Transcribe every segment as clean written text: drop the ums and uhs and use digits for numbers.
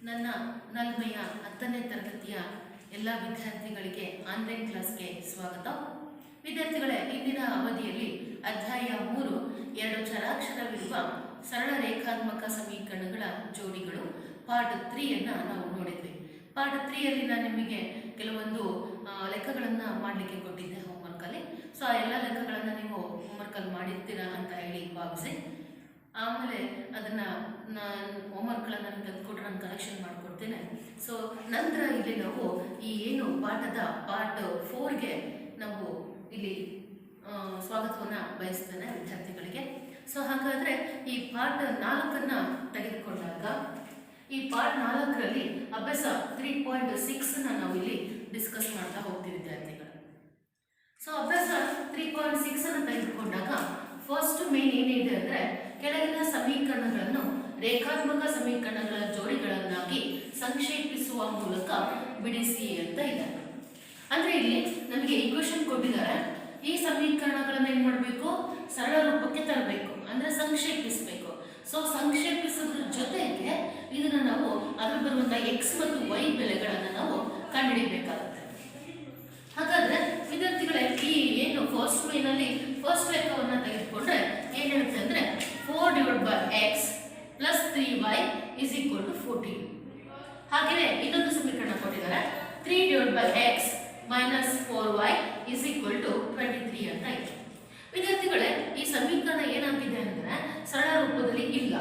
ನನ್ನ 4ನೇ 10ನೇ ತರಗತಿಯ ಎಲ್ಲ ವಿದ್ಯಾರ್ಥಿಗಳಿಗೆ ಆನ್ಲೈನ್ ಕ್ಲಾಸ್ಗೆ ಸ್ವಾಗತ. ವಿದ್ಯಾರ್ಥಿಗಳೇ, ಇಂದಿನ ಅವಧಿಯಲ್ಲಿ ಅಧ್ಯಾಯ 3 2 ಚರಾಕ್ಷರವಿರುವ ಸರಳ ರೇಖಾತ್ಮಕ ಸಮೀಕರಣಗಳ ಜೋಡಿಗಳು ಪಾರ್ಟ್ 3 ಅನ್ನು ನಾವು ನೋಡಿದ್ವಿ. ಪಾರ್ಟ್ 3 ಅಲ್ಲಿ ನಾನು ನಿಮಗೆ ಕೆಲವೊಂದು ಲೆಕ್ಕಗಳನ್ನು ಮಾಡಲಿಕ್ಕೆ ಕೊಟ್ಟಿದ್ದೆ ಹೋಮ್ವರ್ಕಲ್ಲಿ. ಸೊ ಆ ಎಲ್ಲ ಲೆಕ್ಕಗಳನ್ನು ನೀವು ಹೋಮ್ವರ್ಕಲ್ಲಿ ಮಾಡಿರ್ತೀರಾ ಅಂತ ಹೇಳಿ ಭಾವಿಸಿ, ಆಮೇಲೆ ಅದನ್ನು ನಾನು ಹೋಮ್ವರ್ಕ್ಗಳನ್ನು ನಾನು ತೆಗೆದುಕೊಟ್ರೆ ನಾನು ಕರೆಕ್ಷನ್ ಮಾಡಿಕೊಡ್ತೇನೆ. ಸೊ ನಂತರ ಇಲ್ಲಿ ನಾವು ಈ ಏನು ಪಾಠದ ಪಾರ್ಟ್ 4ಗೆ ನಾವು ಇಲ್ಲಿ ಸ್ವಾಗತವನ್ನು ಬಯಸ್ತೇನೆ ವಿದ್ಯಾರ್ಥಿಗಳಿಗೆ. ಸೊ ಹಾಗಾದರೆ ಈ ಪಾರ್ಟ್ 4ಅನ್ನು ತೆಗೆದುಕೊಂಡಾಗ ಈ ಪಾರ್ಟ್ 4ರಲ್ಲಿ ಅಭ್ಯಾಸ 3.6 ನಾವು ಇಲ್ಲಿ ಡಿಸ್ಕಸ್ ಮಾಡ್ತಾ ಹೋಗ್ತೀವಿ ವಿದ್ಯಾರ್ಥಿಗಳು. ಸೊ ಅಭ್ಯಾಸ 3.6 ತೆಗೆದುಕೊಂಡಾಗ ಫಸ್ಟ್ ಮೇನ್ ಏನಿದೆ ಅಂದರೆ ಕೆಳಗಿನ ಸಮೀಕರಣಗಳನ್ನು ರೇಖಾತ್ಮಕ ಸಮೀಕರಣಗಳ ಜೋಡಿಗಳನ್ನಾಗಿ ಸಂಕ್ಷೇಪಿಸುವ ಮೂಲಕ ಬಿಡಿಸಿ ಅಂತ ಇದೆ. ಅಂದರೆ ಇಲ್ಲಿ ನಮಗೆ ಈಕ್ವೇಷನ್ ಕೊಟ್ಟಿದ್ದಾರೆ. ಈ ಸಮೀಕರಣಗಳನ್ನು ಏನು ಮಾಡಬೇಕು, ಸರಳ ರೂಪಕ್ಕೆ ತರಬೇಕು, ಅಂದರೆ ಸಂಕ್ಷೇಪಿಸಬೇಕು. ಸೊ ಸಂಕ್ಷೇಪಿಸೋದ್ರ ಜೊತೆಗೆ ಇದನ್ನು ನಾವು ಅದರ ಬರುವಂಥ ಎಕ್ಸ್ ಮತ್ತು ವೈ ಬೆಲೆಗಳನ್ನು ನಾವು ಕಂಡುಹಿಡಿಯಬೇಕಾಗುತ್ತೆ. ಹಾಗಾದರೆ ವಿದ್ಯಾರ್ಥಿಗಳೇ, ಈ ಏನು ಫಸ್ಟ್ ಮೇನಲ್ಲಿ ಫಸ್ಟ್ ಲೆಕ್ಕವನ್ನು ತೆಗೆದುಕೊಂಡ್ರೆ ಏನು ಹೇಳುತ್ತೆ ಅಂದರೆ 4/x + 3y = 14. ಹಾಗೆಯೇ ಇನ್ನೊಂದು ಸಮೀಕರಣ ಕೊಟ್ಟಿದ್ದಾರೆ 3/x - 4y = 23 ಅಂತ ಇದೆ. ವಿದ್ಯಾರ್ಥಿಗಳೇ, ಈ ಸಮೀಕರಣ ಏನಾಗಿದೆ ಅಂದರೆ ಸರಳ ರೂಪದಲ್ಲಿ ಇಲ್ಲ.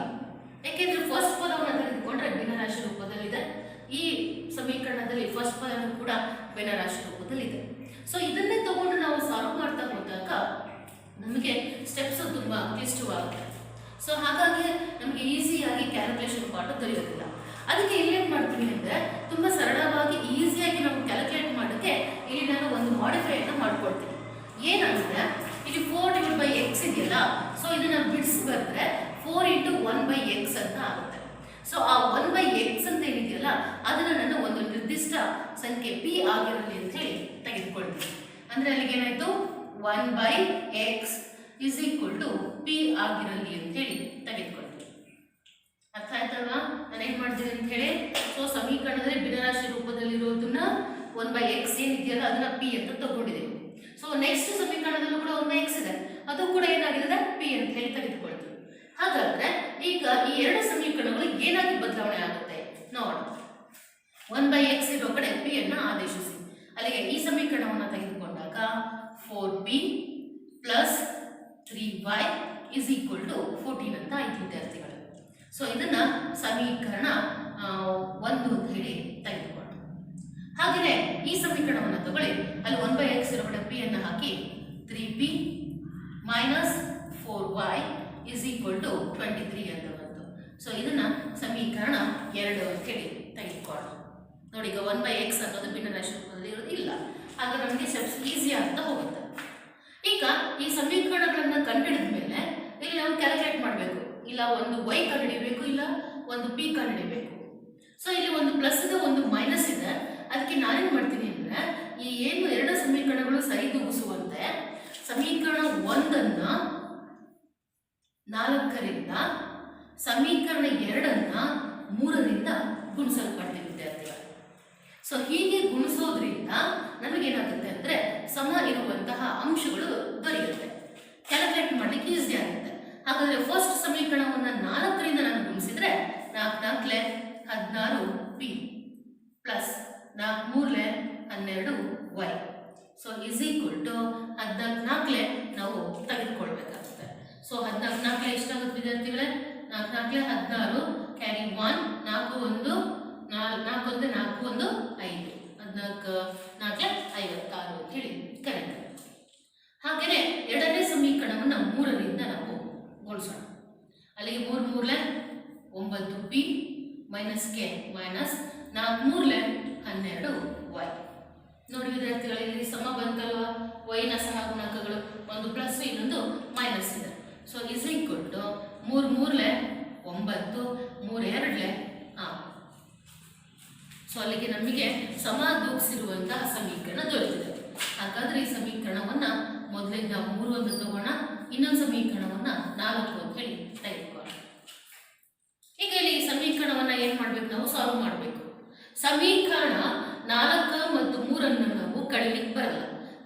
ಯಾಕೆಂದರೆ ಫಸ್ಟ್ ಪದವನ್ನು ತೆಗೆದುಕೊಂಡ್ರೆ ಭಿನ್ನರಾಶಿ ರೂಪದಲ್ಲಿದೆ. ಈ ಸಮೀಕರಣದಲ್ಲಿ ಫಸ್ಟ್ ಪದನೂ ಕೂಡ ಭಿನ್ನರಾಶಿ ರೂಪದಲ್ಲಿದೆ. ಸೊ ಇದನ್ನೇ ತಗೊಂಡು ನಾವು ಸಾಲ್ವ್ ಮಾಡ್ತಾ ಹೋದಾಗ ನಮಗೆ ಸ್ಟೆಪ್ಸ್ ತುಂಬ ಕ್ಲಿಷ್ಟವಾಗುತ್ತೆ. ಸೊ ಹಾಗಾಗಿ ನಮಗೆ ಈಸಿಯಾಗಿ ಕ್ಯಾಲ್ಕುಲೇಷನ್ ಪಾರ್ಟ್ ದೊರೆಯೋದಿಲ್ಲ. ಅದಕ್ಕೆ ಇಲ್ಲೇನು ಮಾಡ್ತೀನಿ ಅಂದರೆ ತುಂಬ ಸರಳವಾಗಿ ಈಸಿಯಾಗಿ ನಾವು ಕ್ಯಾಲ್ಕುಲೇಟ್ ಮಾಡೋಕ್ಕೆ ಇಲ್ಲಿ ನಾನು ಒಂದು ಮಾಡಿಫೈಯನ್ನು ಮಾಡ್ಕೊಳ್ತೀನಿ. ಏನಂದರೆ ಇಲ್ಲಿ 4/x ಇದೆಯಲ್ಲ, ಸೊ ಇದನ್ನು ಬಿಡಿಸಿ ಬರೆದ್ರೆ 4 × 1/x ಅಂತ ಆಗುತ್ತೆ. ಸೊ ಆ 1/x ಅಂತ ಏನಿದೆಯಲ್ಲ ಅದನ್ನು ನಾನು ಒಂದು ನಿರ್ದಿಷ್ಟ ಸಂಖ್ಯೆ p ಆಗಿರಲಿ ಅಂತ ಹೇಳಿ ತೆಗೆದುಕೊಳ್ತೀನಿ. ಅಂದರೆ ಅಲ್ಲಿಗೆ ಏನಾಯಿತು, 1/x = p ಆಗಿರಲಿ ಅಂತ ಹೇಳಿ ತೆಗೆದುಕೊಳ್ತೀನಿ. ಅರ್ಥ ಆಯ್ತಲ್ವಾ ನಾನು ಏನು ಮಾಡ್ತೀನಿ ಅಂತ ಹೇಳಿ? ಸೊ ಸಮೀಕರಣದಲ್ಲಿ ಭಿನ್ನರಾಶಿ ರೂಪದಲ್ಲಿರೋದನ್ನ 1/x ಏನಿದೆಯಲ್ಲ ಅದನ್ನ p ಅಂತ ತಗೊಂಡಿದ್ದೀವಿ. ಸೊ ನೆಕ್ಸ್ಟ್ ಸಮೀಕರಣದಲ್ಲೂ ಕೂಡ 1/x ಇದೆ, ಅದು ಕೂಡ ಏನಾಗಿದೆ p ಅಂತ ಹೇಳಿ ತೆಗೆದುಕೊಳ್ತೀವಿ. ಹಾಗಾದ್ರೆ ಈಗ ಈ ಎರಡು ಸಮೀಕರಣಗಳು ಏನಾಗಿ ಬದಲಾವಣೆ ಆಗುತ್ತೆ ನೋಡೋಣ. 1/x ಇರೋ ಕಡೆ p ಅನ್ನು ಆದೇಶಿಸಿ. ಅಲ್ಲಿಗೆ ಈ ಸಮೀಕರಣವನ್ನು ತೆಗೆದುಕೊಂಡಾಗ 4p + 3y = 14 ಅಂತ ಆಯ್ತು ವಿದ್ಯಾರ್ಥಿಗಳು. ಸೊ ಇದನ್ನ ಸಮೀಕರಣ 1 ಅಂತ ಹೇಳಿ ತೆಗೆದುಕೊಂಡು, ಹಾಗೆಯೇ ಈ ಸಮೀಕರಣವನ್ನು ತಗೊಳ್ಳಿ. ಅಲ್ಲಿ 1/x ಇರೋ ಕಡೆ p ಅನ್ನು ಹಾಕಿ 3p - 4y = 23 ಅಂತ ಬಂತು. ಸೊ ಇದನ್ನ ಸಮೀಕರಣ 2 ಅಂತ ಹೇಳಿ ತೆಗೆದುಕೊಳ್ಳೋಣ. ನೋಡಿ, ಈಗ 1/x ಅನ್ನೋದು ಭಿನ್ನರಾಶಿ ರೂಪದಲ್ಲಿ ಇರೋದಿಲ್ಲ, ಆಗ ನಮಗೆ ಸ್ಟೆಪ್ಸ್ ಈಸಿ ಆಗ್ತಾ ಹೋಗುತ್ತೆ. ಈಗ ಈ ಸಮೀಕರಣಗಳನ್ನು ಕಂಡುಹಿಡಿದ ಮೇಲೆ ಇಲ್ಲಿ ನಾವು ಕ್ಯಾಲ್ಕುಲೇಟ್ ಮಾಡಬೇಕು. ಇಲ್ಲ ಒಂದು y ಕಂಡುಹಿಡಿಯಬೇಕು, ಇಲ್ಲ ಒಂದು p ಕಂಡುಹಿಡಿಯಬೇಕು. ಸೊ ಇಲ್ಲಿ ಒಂದು ಪ್ಲಸ್ ಇದೆ, ಒಂದು ಮೈನಸ್ ಇದೆ. ಅದಕ್ಕೆ ನಾನೇನು ಮಾಡ್ತೀನಿ ಅಂದರೆ ಈ ಏನು ಎರಡು ಸಮೀಕರಣಗಳು ಸರಿದೂಗಿಸುವಂತೆ ಸಮೀಕರಣ 1ಅನ್ನು 4ರಿಂದ ಸಮೀಕರಣ 2ಅನ್ನು 3ರಿಂದ ಗುಣಿಸಲ್ಪಡ್ತೀವಿ ವಿದ್ಯಾರ್ಥಿಗಳು. ಸೊ ಹೀಗೆ ಗುಣಿಸೋದ್ರಿಂದ ನಮಗೇನಾಗುತ್ತೆ ಅಂದರೆ ಸಮ ಇರುವಂತಹ ಅಂಶಗಳು ದೊರೆಯುತ್ತೆ, ಕ್ಯಾಲ್ಕುಲೇಟ್ ಮಾಡಲಿಕ್ಕೆ ಈಸಿ ಆಗುತ್ತೆ. ಹಾಗಾದರೆ ಫಸ್ಟ್ ಸಮೀಕರಣವನ್ನು 4ರಿಂದ ನಾನು ಗುಣಿಸಿದರೆ 4 × 4 = 16p + 4 × 12y. ಸೊ = 14 ನಾವು ತೆಗೆದುಕೊಳ್ಬೇಕಾಗುತ್ತೆ. ಸೊ 14 ಎಷ್ಟಾಗುತ್ತೆ ವಿದ್ಯಾರ್ಥಿಗಳೇ? 4 16 ಕ್ಯಾರಿ 1 4 1 4 1 4 1 5 14 4 56 ಅಂತ ಹೇಳಿ ಕರೆಕ್ಟ್. ಹಾಗೆಯೇ ಎರಡನೇ ಸಮೀಕರಣವನ್ನು 3ರಿಂದ ನಾವು ಗುಣಿಸೋಣ. ಅಲ್ಲಿಗೆ 3 3 9p - k - 4 3 12y. ನೋಡಿ ವಿದ್ಯಾರ್ಥಿಗಳು, ಇಲ್ಲಿ ಸಮ ಬಂತಲ್ವಾ? y ನ ಸಹಗುಣಕಗಳು ಒಂದು ಪ್ಲಸ್ ಇನ್ನೊಂದು ಮೈನಸ್ ಇದೆ. ಸೊ = 3 3 9 3 2 6. ಸೊ ಅಲ್ಲಿಗೆ ನಮಗೆ ಸಮದೂಗಿಸಿರುವಂತಹ ಸಮೀಕರಣ ದೊರೆತಿದೆ. ಹಾಗಾದರೆ ಈ ಸಮೀಕರಣವನ್ನು ಮೊದಲಿಂದ 3 ಅಂತ ತಗೋಣ, ಇನ್ನೊಂದು ಸಮೀಕರಣವನ್ನು 4 ಅಂತ ಹೇಳಿ ತೆಗೆದುಕೊಳ್ಳೋಣ. ಈಗ ಇಲ್ಲಿ ಈ ಸಮೀಕರಣವನ್ನು ಏನು ಮಾಡ್ಬೇಕು, ನಾವು ಸಾಲ್ವ್ ಮಾಡಬೇಕು. ಸಮೀಕರಣ 4 ಮತ್ತು 3 ನಾವು ಕಳಿಲಿಕ್ಕೆ ಬರಲ್ಲ.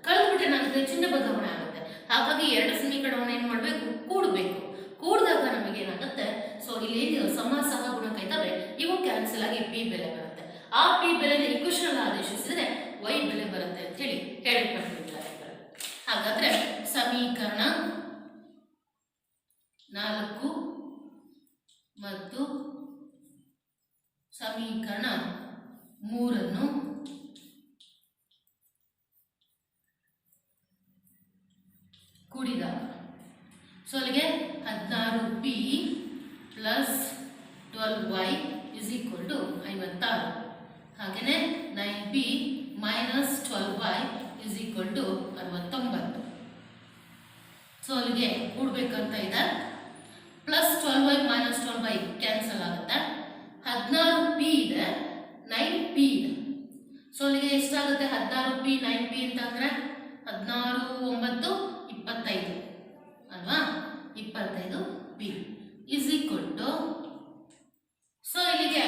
ಕಳೆದ್ಬಿಟ್ರೆ ಏನಾಗುತ್ತೆ, ಚಿಹ್ನೆ ಬದಲಾವಣೆ ಆಗುತ್ತೆ. ಹಾಗಾಗಿ ಎರಡು ಸಮೀಕರಣವನ್ನು ಏನು ಮಾಡಬೇಕು, ಕೂಡಬೇಕು. ಕೂಡಿದಾಗ ನಮಗೆ ಏನಾಗುತ್ತೆ, ಸೊ ಇಲ್ಲಿ ಏನು ಸಮ ಸಹ ಗುಣಕ ಇದ್ದಾವೆ, ಇವು ಕ್ಯಾನ್ಸಲ್ ಆಗಿ ಪಿ ಬೆಲೆ ಬರುತ್ತೆ. ಆ ಪಿ ಬೆಲೆನ ಇಕ್ವೇಷನ್ ಆದೇಶಿಸಿದ್ರೆ ವೈ ಬೆಲೆ ಬರುತ್ತೆ ಅಂತ ಹೇಳಿ ಹೇಳಿಕೊಟ್ಟಿದ್ದಾರೆ. ಹಾಗಾದ್ರೆ ಸಮೀಕರಣ 4 ಮತ್ತು ಸಮೀಕರಣ 3 ಕೂಡಿದಾಗ ಸೊ ಅಲ್ಲಿಗೆ 16p plus 12y is equal to 56. ಹಾಗೆಯೇ 9p minus 12y is equal to 69. So ಅಲ್ಲಿಗೆ ಕೂಡಬೇಕಂತ ಇದೆ. Plus 12y minus 12y cancel ಆಗುತ್ತೆ. 16p ಇದೆ, 9p ಇದೆ. ಸೊ ಅಲ್ಲಿಗೆ ಎಷ್ಟಾಗುತ್ತೆ, 16p 9p ಅಂತಂದ್ರೆ 16 9 25 ಅಲ್ವಾ, 25p is equal to, so ಇಲ್ಲಿಗೆ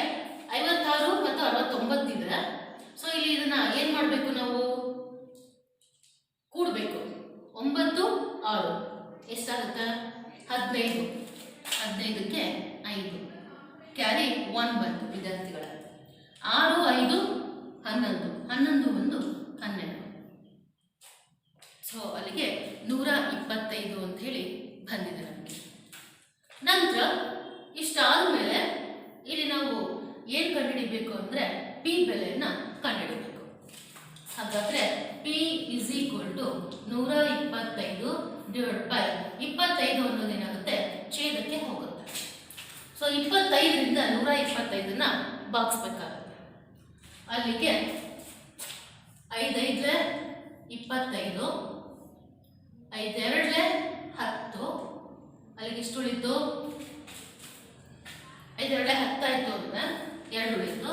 56 ಮತ್ತು 69 ಇದೆ. ಸೊ ಇಲ್ಲಿ ಇದನ್ನ ಏನ್ ಮಾಡಬೇಕು, ನಾವು ಕೂಡಬೇಕು. 9 6 ಎಷ್ಟಾಗುತ್ತೆ, 15. 15ಕ್ಕೆ 5 ಕ್ಯಾರಿ 1 ಬಂತು ವಿದ್ಯಾರ್ಥಿಗಳ. 6 5 11 11 1 12. ಸೊ ಅಲ್ಲಿಗೆ 125 ಅಂತ ಹೇಳಿ ಬಂದಿದೆ ನಮಗೆ. ನಂತರ ಇಷ್ಟಾದ ಮೇಲೆ ಇಲ್ಲಿ ನಾವು ಏನು ಕಂಡುಹಿಡಿಬೇಕು ಅಂದರೆ ಪಿ ಬೆಲೆಯನ್ನು ಕಂಡುಹಿಡಿಬೇಕು. ಹಾಗಾದರೆ p is equal to 125 divide by 25 ಅನ್ನೋದೇನಾಗುತ್ತೆ, ಛೇದಕ್ಕೆ ಹೋಗುತ್ತೆ. ಸೊ 25ರಿಂದ 125ನ್ನ ಭಾಗಿಸ್ಬೇಕಾಗುತ್ತೆ. ಅಲ್ಲಿಗೆ 5 5 25, 5 2 10, ಅಲ್ಲಿಗೆ ಇಷ್ಟು ಉಳಿತು. 5 2 10 ಆಯಿತು ಅಂದರೆ 2 ಉಳಿತು.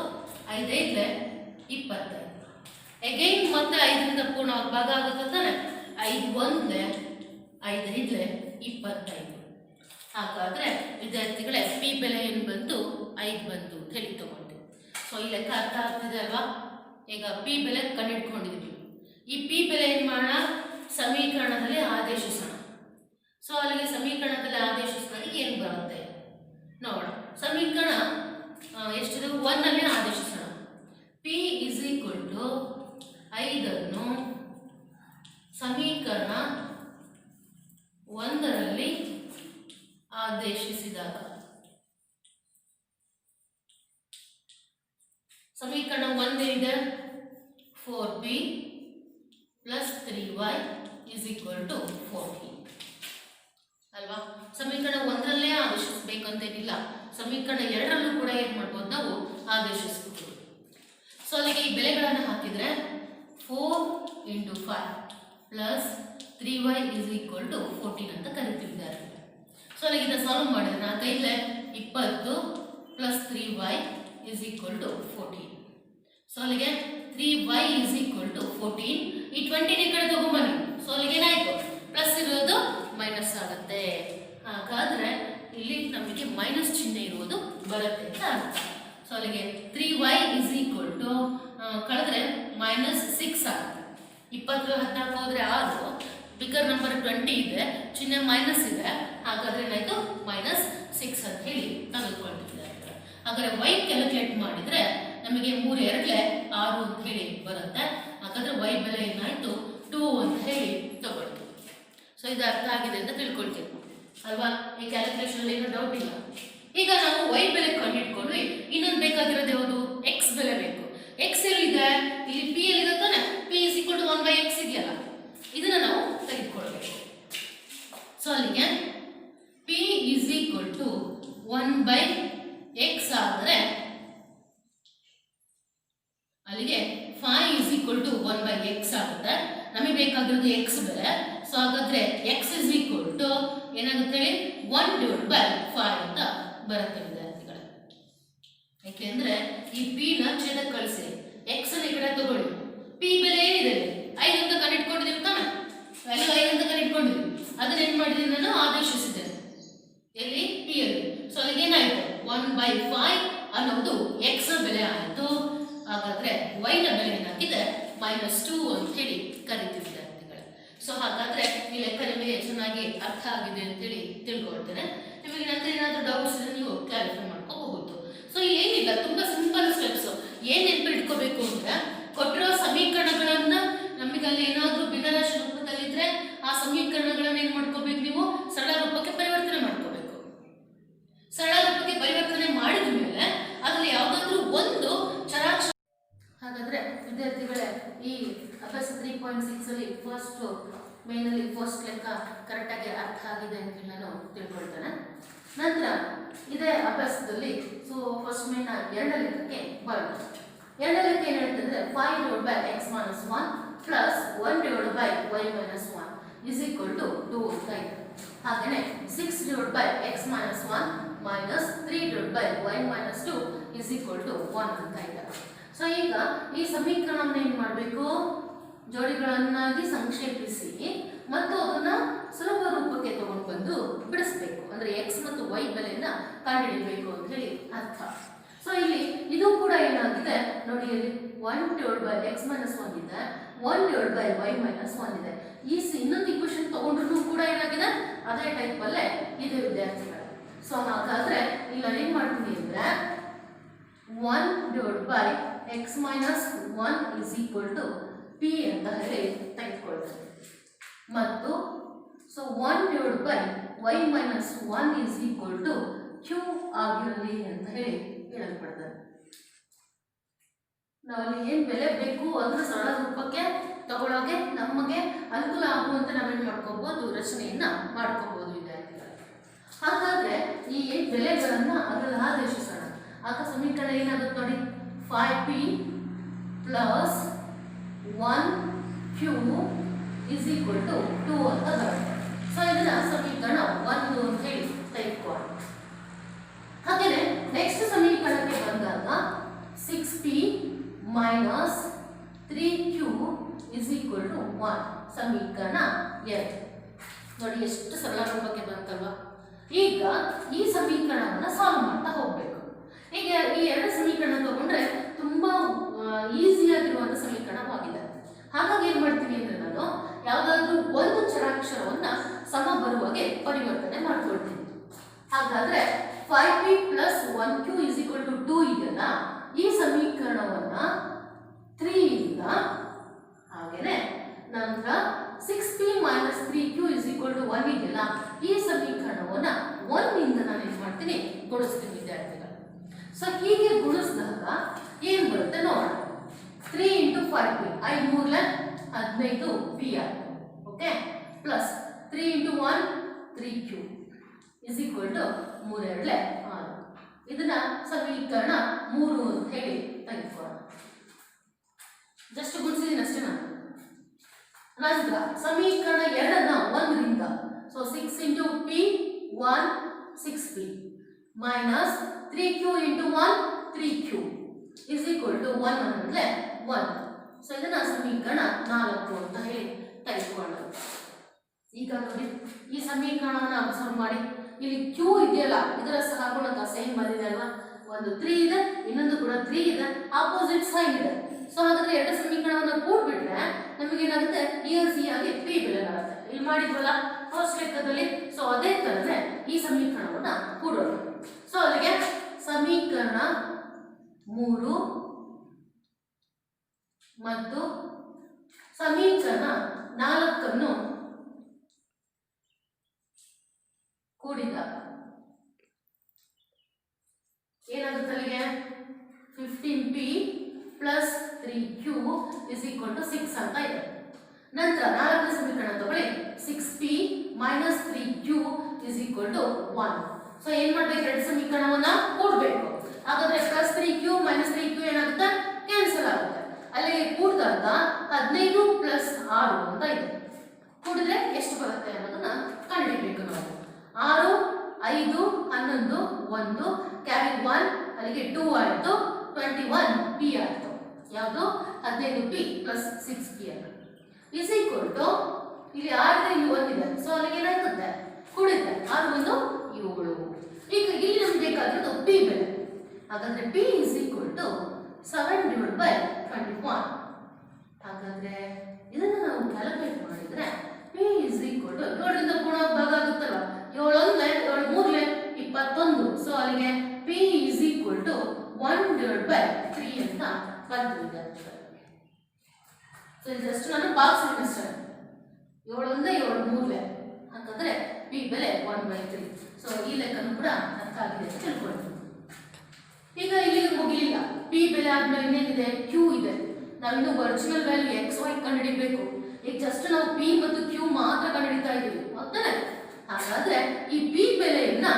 5 5 25. ಅಗೈನ್ ಮತ್ತೆ 5ರಿಂದ ಪೂರ್ಣವಾಗಿ ಭಾಗ ಆಗುತ್ತೆ ತಾನೆ. 5 1 5 5 25. ಹಾಗಾದರೆ ವಿದ್ಯಾರ್ಥಿಗಳೇ ಪಿ ಬೆಲೆ ಏನು ಬಂತು, 5 ಬಂತು ಅಂತ ಹೇಳಿ ತಗೊಂಡು. ಸೊ ಈ ಲೆಕ್ಕ ಅರ್ಥ ಆಗ್ತಿದೆ ಅಲ್ವಾ. ಈಗ ಪಿ ಬೆಲೆ ಕಂಡುಹಿಡ್ಕೊಂಡಿದ್ವಿ. ಈ ಪಿ ಬೆಲೆ ಏನು ಮಾಡೋಣ, ಸಮೀಕರಣದಲ್ಲಿ ಆದೇಶಿಸೋಣ. ಸೊ ಅಲ್ಲಿಗೆ ಸಮೀಕರಣದಲ್ಲಿ ಆದೇಶಿಸಿದಾಗ ಏನು ಬರುತ್ತೆ ನೋಡೋಣ. ಸಮೀಕರಣ ಎಷ್ಟಿದೆ, 1 ಅಲ್ಲಿ ಆದೇಶಿಸೋಣ. ಪಿ ಇಸ್ ಈಕ್ವಲ್ ಟು 5 ಸಮೀಕರಣ 1ರಲ್ಲಿ ಆದೇಶಿಸಿದಾಗ, ಸಮೀಕರಣ 1 ಏನಿದೆ, 4p plus 3y is equal to 14 ಅಲ್ವಾ. ಸಮೀಕರಣ 1ರಲ್ಲೇ ಆದೇಶಿಸಬೇಕಂತೇನಿಲ್ಲ, ಸಮೀಕರಣ 2ರಲ್ಲೂ ಕೂಡ ಏನು ಮಾಡ್ಬೋದು, ನಾವು ಆದೇಶಿಸ್ಬೋದು. ಸೊ ಅಲ್ಲಿಗೆ ಈ ಬೆಲೆಗಳನ್ನು ಹಾಕಿದರೆ 4 × 5 plus 3y is equal to 14 ಅಂತ ಕರಿತಿದ್ದಾರೆ. ಸೊ ಅಲ್ಲಿಗೆ ಇದನ್ನು ಸಾಲ್ವ್ ಮಾಡಿದ್ರೆ 4 5 20 plus 3y is equal to 14. So ಅಲ್ಲಿಗೆ 3y ಇಸ್ ಈಕ್ವಲ್ ಟು 14. ಈ 20 ಈ ಕಡೆ ತಗೊಂಬನ್ನಿ. ಸೊ ಅಲ್ಲಿಗೆ ಏನಾಯಿತು, ಪ್ಲಸ್ ಇರೋದು ಮೈನಸ್ ಆಗುತ್ತೆ. ಹಾಗಾದರೆ ಇಲ್ಲಿ ನಮಗೆ ಮೈನಸ್ ಚಿಹ್ನೆ ಇರುವುದು ಬರುತ್ತೆ ಅಂತ ಅರ್ಥ. ಸೊ ಅಲ್ಲಿಗೆ 3y ಇಸ್ ಈಕ್ವಲ್ ಟು ಕಳೆದ್ರೆ -6 ಆಗುತ್ತೆ. 20 14 ಹೋದರೆ 6, ಬಿಗರ್ ನಂಬರ್ 20 ಇದೆ, ಚಿಹ್ನೆ ಮೈನಸ್ ಇದೆ. ಹಾಗಾದ್ರೆ ಏನಾಯ್ತು, -6 ಅಂತ ಹೇಳಿ ತೆಗೆದುಕೊಳ್ತಿದ್ದಾರೆ. ಹಾಗಾದ್ರೆ y ಕ್ಯಾಲ್ಕುಲೇಟ್ ಮಾಡಿದ್ರೆ ನಮಗೆ 3 2 6 ಅಂತ ಹೇಳಿ ಬರುತ್ತೆ. ಹಾಗಾದ್ರೆ y ಬೆಲೆ ಏನಾಯ್ತು, 2 ಅಂತ ಹೇಳಿ ತಗೊಳ್ತೀವಿ. ಸೊ ಇದು ಅರ್ಥ ಆಗಿದೆ ಅಂತ ತಿಳ್ಕೊಳ್ತೀವಿ ಅಲ್ವಾ. ಈ ಕ್ಯಾಲ್ಕುಲೇಷನ್ ಏನೂ ಡೌಟ್ ಇಲ್ಲ. ಈಗ ನಾವು y ಬೆಲೆ ಕಂಡುಹಿಡ್ಕೊಂಡ್ವಿ. ಇನ್ನೊಂದು ಬೇಕಾಗಿರೋದು ಯಾವುದು, x ಬೆಲೆ ಬೇಕು. x ಎಲ್ಲಿದೆ, ಇಲ್ಲಿ p ಎಲ್ಲಿದೆ ತಾನೆ. p is equal to 1/x ಇದೆಯಲ್ಲ, ಇದನ್ನ ನಾವು ತೆಗೆದುಕೊಳ್ಬೇಕು. ಸೊ ಅಲ್ಲಿಗೆ p is equal to 1/x ಆದರೆ ಅಲ್ಲಿಗೆ 5 is equal to 1/x ಆಗುತ್ತೆ. ನಮಗೆ ಬೇಕಾಗಿರೋದು x ಬೆಲೆ. ಸೊ ಹಾಗಾದ್ರೆ x is equal to ಏನಾಗುತ್ತೆ ಹೇಳಿ, 1/5 ಅಂತ ಬರುತ್ತೆ ವಿದ್ಯಾರ್ಥಿಗಳೇ. ಯಾಕೆಂದ್ರೆ ಈ p ನ ಛೇದಕ್ಕೆ ಕಳಿಸಿ, x ಅನ್ನು ಈ ಕಡೆ ತಗೊಳ್ಳಿ. p ಬೆಲೆ ಏನಿದೆ 5 ಅಂತ ಕಂಡುಹಿಡ್ಕೊಂಡಿದ್ದೀವಿ ತಾನೆ, ವ್ಯಾಲ್ಯೂ 5 ಅಂತ ಕಂಡುಹಿಡ್ಕೊಂಡಿದ್ದೀವಿ. ಅದನ್ನ ಏನು ಮಾಡಿದ್ದೀನಿ, ನಾನು ಆದೇಶಿಸಿದ್ದೇನೆ ಎಲ್ಲಿ, p ಅಲ್ಲಿ. ಸೊ ಅಲ್ಲಿಗೆ ಏನಾಯ್ತು, 1/5 ಅನ್ನೋದು ಎಕ್ಸ್ ಬೆಲೆ ಆಯಿತು. ಹಾಗಾದ್ರೆ y ನ ಬೆಲೆ ಏನಾಗಿದೆ -2 ಅಂತ ಹೇಳಿ ಕರಿತೀವಿ ವಿದ್ಯಾರ್ಥಿಗಳೇ. ಸೊ ಹಾಗಾದ್ರೆ ಈ ಲೆಕ್ಕ ನಿಮಗೆ ಚೆನ್ನಾಗಿ ಅರ್ಥ ಆಗಿದೆ ಅಂತ ಹೇಳಿ ತಿಳ್ಕೊಳ್ತೇನೆ. ನಿಮಗೆ ನಂತರ ಏನಾದರೂ ಡೌಟ್ಸ್ ಇದ್ರೆ ನೀವು ಕ್ಲಾರಿಫೈ ಮಾಡ್ಕೋಬಹುದು. ಸೊ ಏನಿಲ್ಲ, ತುಂಬಾ ಸಿಂಪಲ್ ಸ್ಟೆಪ್ಸ್. ಏನ್ ನೆನಪಿಟ್ಕೋಬೇಕು ಅಂದ್ರೆ ಕೊಟ್ಟಿರೋ ಸಮೀಕರಣಗಳನ್ನ ನಮಗೆ ಅಲ್ಲಿ ಏನಾದರೂ ಭಿನ್ನರಾಶಿ ರೂಪದಲ್ಲಿದ್ರೆ ಆ ಸಮೀಕರಣಗಳನ್ನ ಏನ್ ಮಾಡ್ಕೋಬೇಕು, ನೀವು ಸರಳ ರೂಪಕ್ಕೆ ಪರಿವರ್ತನೆ ಮಾಡ್ಕೋಬೇಕು. ಸರಳ ರೂಪಕ್ಕೆ ಪರಿವರ್ತನೆ ಮಾಡಿದ ಮೇಲೆ ಅದ್ರಲ್ಲಿ ಯಾವ್ದಾದ್ರು ಒಂದು ಚರಾಕ್ಷರ. ಹಾಗಾದ್ರೆ ವಿದ್ಯಾರ್ಥಿಗಳೇ, ಈ ಅಭ್ಯಾಸ 3.6 ಅಲ್ಲಿ ಫಸ್ಟ್ ಲೆಕ್ಕ ಕರೆಕ್ಟಾಗಿ ಅರ್ಥ ಆಗಿದೆ ಅಂತ ನಾನು ತಿಳ್ಕೊಳ್ತೇನೆ. ನಂತರ ಇದೇ ಅಭ್ಯಾಸದಲ್ಲಿ ಫಸ್ಟ್ ಮೇನ್ ಎರಡನೇ ಲೆಕ್ಕಕ್ಕೆ ಬರೋಣ. ಎರಡನೇ ಲೆಕ್ಕ ಏನು ಹೇಳ್ತಂದ್ರೆ 5/x-1 plus 1/y-1 is equal to 2 ಅಂತ ಇದೆ. ಹಾಗೆಯೇ 6/x-1 minus 3/y-2 is equal to 1 ಅಂತ ಇದೆ. ಸೊ ಈಗ ಈ ಸಮೀಕರಣವನ್ನು ಏನು ಮಾಡಬೇಕು, ಜೋಡಿಗಳನ್ನಾಗಿ ಸಂಕ್ಷೇಪಿಸಿ ಮತ್ತು ಅದನ್ನ ಸುಲಭ ರೂಪಕ್ಕೆ ತಗೊಂಡು ಬಂದು ಬಿಡಿಸಬೇಕು. ಅಂದ್ರೆ x ಮತ್ತು y ಬೆಲೆಯನ್ನ ಕಂಡುಹಿಡಿಯಬೇಕು ಅಂತ ಹೇಳಿ ಅರ್ಥ. ಸೊ ಇಲ್ಲಿ ಇದು ಕೂಡ ಏನಾಗಿದೆ ನೋಡಿ, ಇಲ್ಲಿ 1/x-1 ಇದೆ, 1/y-1 ಇದೆ. ಈ ಇನ್ನೊಂದು ಇಕ್ವೇಶನ್ ತಗೊಂಡ್ರು ಕೂಡ ಏನಾಗಿದೆ ಅದೇ ಟೈಪ್ ಅಲ್ಲೇ ಇದೆ ವಿದ್ಯಾರ್ಥಿಗಳು. ಸೊ ಹಾಗಾದ್ರೆ ಇಲ್ಲಿ ನಾನು ಏನ್ ಮಾಡ್ತೀನಿ ಅಂದ್ರೆ 1/x-1 is equal to p ಅಂತ ಹೇಳಿ ತೆಗೆದುಕೊಳ್ತೇನೆ. ಮತ್ತು so 1/y-1 is equal to q ಆಗಿರಲಿ ಅಂತ ಹೇಳಿ ಹೇಳಲ್ಪಡ್ತದೆ. ನಾವಲ್ಲಿ ಏನ್ ಬೆಲೆ ಬೇಕು ಅದನ್ನ ಸರಳ ರೂಪಕ್ಕೆ ತಗೊಳ್ಳೋಕೆ ನಮಗೆ ಅನುಕೂಲ ಆಗುವಂತೆ ನಾವೇನ್ ಮಾಡ್ಕೋಬಹುದು, ರಚನೆಯನ್ನ ಮಾಡ್ಕೋಬಹುದು ವಿದ್ಯಾರ್ಥಿಗಳು. ಹಾಗಾದ್ರೆ ಈ ಬೆಲೆಗಳನ್ನ ಅದರಲ್ಲಿ ಆದೇಶಿಸೋಣ. ಆಗ ಸಮೀಕರಣ ಏನಾಗುತ್ತೆ ನೋಡಿ, 5p plus 1q is equal to 2 ಅಂತ ಬರುತ್ತೆ. ಸೊ ಇದನ್ನ ಸಮೀಕರಣ 1 ಅಂತ ಹೇಳಿ ತೆಗೆದುಕೊಳ್ಳೋಣ. ಹಾಗೇನೆ ನೆಕ್ಸ್ಟ್ ಸಮೀಕರಣಕ್ಕೆ ಬಂದಾಗ 6p minus 3q is equal to 1 ಸಮೀಕರಣ 2. ನೋಡಿ ಎಷ್ಟು ಸರಳ ರೂಪಕ್ಕೆ ಬಂತಲ್ವಾ. ಈಗ ಈ ಸಮೀಕರಣವನ್ನು ಸಾಲ್ವ್ ಮಾಡ್ತಾ ಹೋಗ್ಬೇಕು. ಈಗ ಈ ಎರಡು ಸಮೀಕರಣ ತಗೊಂಡ್ರೆ ತುಂಬಾ ಈಸಿಯಾಗಿರುವಂತಹ ಸಮೀಕರಣವಾಗಿದೆ. ಹಾಗಾಗಿ ಏನ್ ಮಾಡ್ತೀನಿ ಅಂದ್ರೆ ನಾನು ಯಾವ್ದಾದ್ರು ಒಂದು ಚರಾಕ್ಷರವನ್ನ ಸಮ ಬರುವಾಗೆ ಪರಿವರ್ತನೆ ಮಾಡ್ಕೊಳ್ತೀನಿ. ಹಾಗಾದ್ರೆ 5p plus 1q is equal to 2 ಇದೆಯಲ್ಲ, ಈ ಸಮೀಕರಣವನ್ನ 3 ಇಂದ, ಹಾಗೇನೆ ನಂತರ 6p minus 3q is equal to 1 ಇದೆಯಲ್ಲ, ಈ ಸಮೀಕರಣವನ್ನ 1 ಇಂದ ನಾನು ಏನ್ ಮಾಡ್ತೀನಿ, ಗುಣಿಸ್ತೀನಿ ವಿದ್ಯಾರ್ಥಿಗಳು. ಸೊ ಹೀಗೆ ಗುಣಿಸಿದಾಗ ಏನ್ ಬರುತ್ತೆ ನೋಡೋಣ. 3 into 5p 5 3 15p ಆಯ್ತು. Okay, plus 3 into 1 3q is equal to 3 2 6. ಇದನ್ನ ಸಮೀಕರಣ 3 ಅಂತ ಹೇಳಿ ತೆಗೆದುಕೊಳ್ಳೋಣ. ಜಸ್ಟ್ ಗುಣಿಸಿದೀನಿ ಅಷ್ಟೇ ನಾನು. ನಂತರ ಸಮೀಕರಣ 2ನ್ನ 1 ರಿಂದ, so 6 into p 1 6p minus 3q into 1 3q is equal to 1 ಅಂದ್ರೆ 1. ಸೊ ಇದನ್ನ ಸಮೀಕರಣ 4 ಅಂತ ಹೇಳಿ ತೆಗೆದುಕೊಳ್ಳೋಣ. ಈಗ ನೋಡಿ ಈ ಸಮೀಕರಣವನ್ನು ಅಬ್ಸರ್ವ್ ಮಾಡಿ. ಇಲ್ಲಿ q ಇದೆಯಲ್ಲ, ಇದರ ಸಹಗುಣಕ ಸೇಮ್ ಬಂದಿದೆ ಅಲ್ವಾ, ಒಂದು 3 ಇದೆ, ಇನ್ನೊಂದು ಕೂಡ 3 ಇದೆ, ಆಪೋಸಿಟ್ ಸೈನ್ ಇದೆ. ಸೊ ಹಾಗಾದ್ರೆ ಎರಡು ಸಮೀಕರಣವನ್ನು ಕೂಡ್ಬಿಟ್ರೆ ನಮಗೆ ಏನಾಗುತ್ತೆ, ಈಸಿಯಾಗಿ p ಬೆಲೆ ಬರುತ್ತೆ. ಇಲ್ಲಿ ಮಾಡಿದ್ವಲ್ಲ ಫಸ್ಟ್ ಲೆಕ್ಕದಲ್ಲಿ, ಸೊ ಅದೇ ತರನೇ ಈ ಸಮೀಕರಣವನ್ನ ಕೂಡೋಣ. ಸೊ ಅಲ್ಲಿಗೆ ಸಮೀಕರಣ 3 ಮತ್ತು ಸಮೀಕರಣ 4 ಕೂಡಿದಾಗ ಏನಾಗುತ್ತೆ, ಅಲ್ಲಿಗೆ 15p plus 3q is equal to 6 ಅಂತ ಇದೆ. ನಂತರ 4ನೇ ಸಮೀಕರಣ ತಗೊಳ್ಳಿ, 6p minus 3q is equal to 1. So ಏನ್ ಮಾಡ್ಬೇಕು, ಎರಡು ಸಮೀಕರಣವನ್ನ ಕೂಡಬೇಕು. ಹಾಗಾದ್ರೆ ಪ್ಲಸ್ 3q minus 3q ಏನಾಗುತ್ತೆ, ಕ್ಯಾನ್ಸಲ್ ಆಗುತ್ತೆ. ಅಲ್ಲಿ ಕೂಡಿದಾಗ 15 plus 6 ಅಂತ ಇದೆ. ಕೂಡಿದ್ರೆ ಎಷ್ಟು ಬರುತ್ತೆ ಅನ್ನೋದನ್ನ ಕಂಡುಹಿಡಿಯಬೇಕು ನಾವು. 6 5 11 1 ಕ್ಯಾರಿ 1, ಅಲ್ಲಿಗೆ 2 ಆಯಿತು, 21p ಆಯಿತು. ಯಾವುದು 15p ಪ್ಲಸ್ 6p ಆಯಿತು ಇಸ್ ಈಕ್ವಲ್ ಟು, ಇಲ್ಲಿ 6 ಇಲ್ಲಿ 1 ಇದೆ, ಸೊ ಅಲ್ಲಿಗೆ ಏನಾಗುತ್ತೆ ಕೂಡಿದೆ 6 1 7. ಈಗ ಇಲ್ಲಿ ನಮ್ಗೆ ಬೇಕಾಗಿರೋದು p ಬೆಲೆ. ಹಾಗಾದ್ರೆ p is equal to 7 divided by 21. ಹಾಗಾದ್ರೆ ಇದನ್ನ ನಾವು ಕ್ಯಾಲ್ಕುಲೇಟ್ ಮಾಡಿದ್ರೆ p is equal to 7 ರಿಂದ ಗುಣ ಭಾಗ ಆಗುತ್ತಲ್ಲ, 7 ಒಂದ್ಲೆ 7 ಮೂರ್ಲೆ 21. ಸೊ ಅಲ್ಲಿಗೆ p is equal to 1 divided by 3 ಅಂತ ಬಂದಿದೆ. ಸೊ ಇದಷ್ಟು ನಾನು ಭಾಗಿಸ್ತೀನಿ ಅಷ್ಟೇ, 7 ಒಂದೇ 7 ಮೂರ್ಲೆ ಹಾಗಾದ್ರೆ p ಬೆಲೆ 1/3. ಸೊ ಈ ಲೆಕ್ಕನೂ ಕೂಡ ಅರ್ಥ ಆಗಿದೆ ಅಂತ ತಿಳ್ಕೊಳ್ತೀವಿ. ಈಗ ಇಲ್ಲಿಗೆ ಮುಗಿಲಿಲ್ಲ, p ಬೆಲೆ ಆದ್ಮೇಲೆ ಇನ್ನೇನಿದೆ, q ಇದೆ. ನಾವಿನ್ನು ವರ್ಚುವಲ್ ವ್ಯಾಲ್ಯೂ x y ಕಂಡುಹಿಡಿಬೇಕು. ಈಗ ಜಸ್ಟ್ ನಾವು p ಮತ್ತು q ಮಾತ್ರ ಕಂಡುಹಿಡಿತಾ ಇದ್ದೀವಿ, ಹೌದಾನೆ? ಹಾಗಾದ್ರೆ ಈ p ಬೆಲೆಯನ್ನ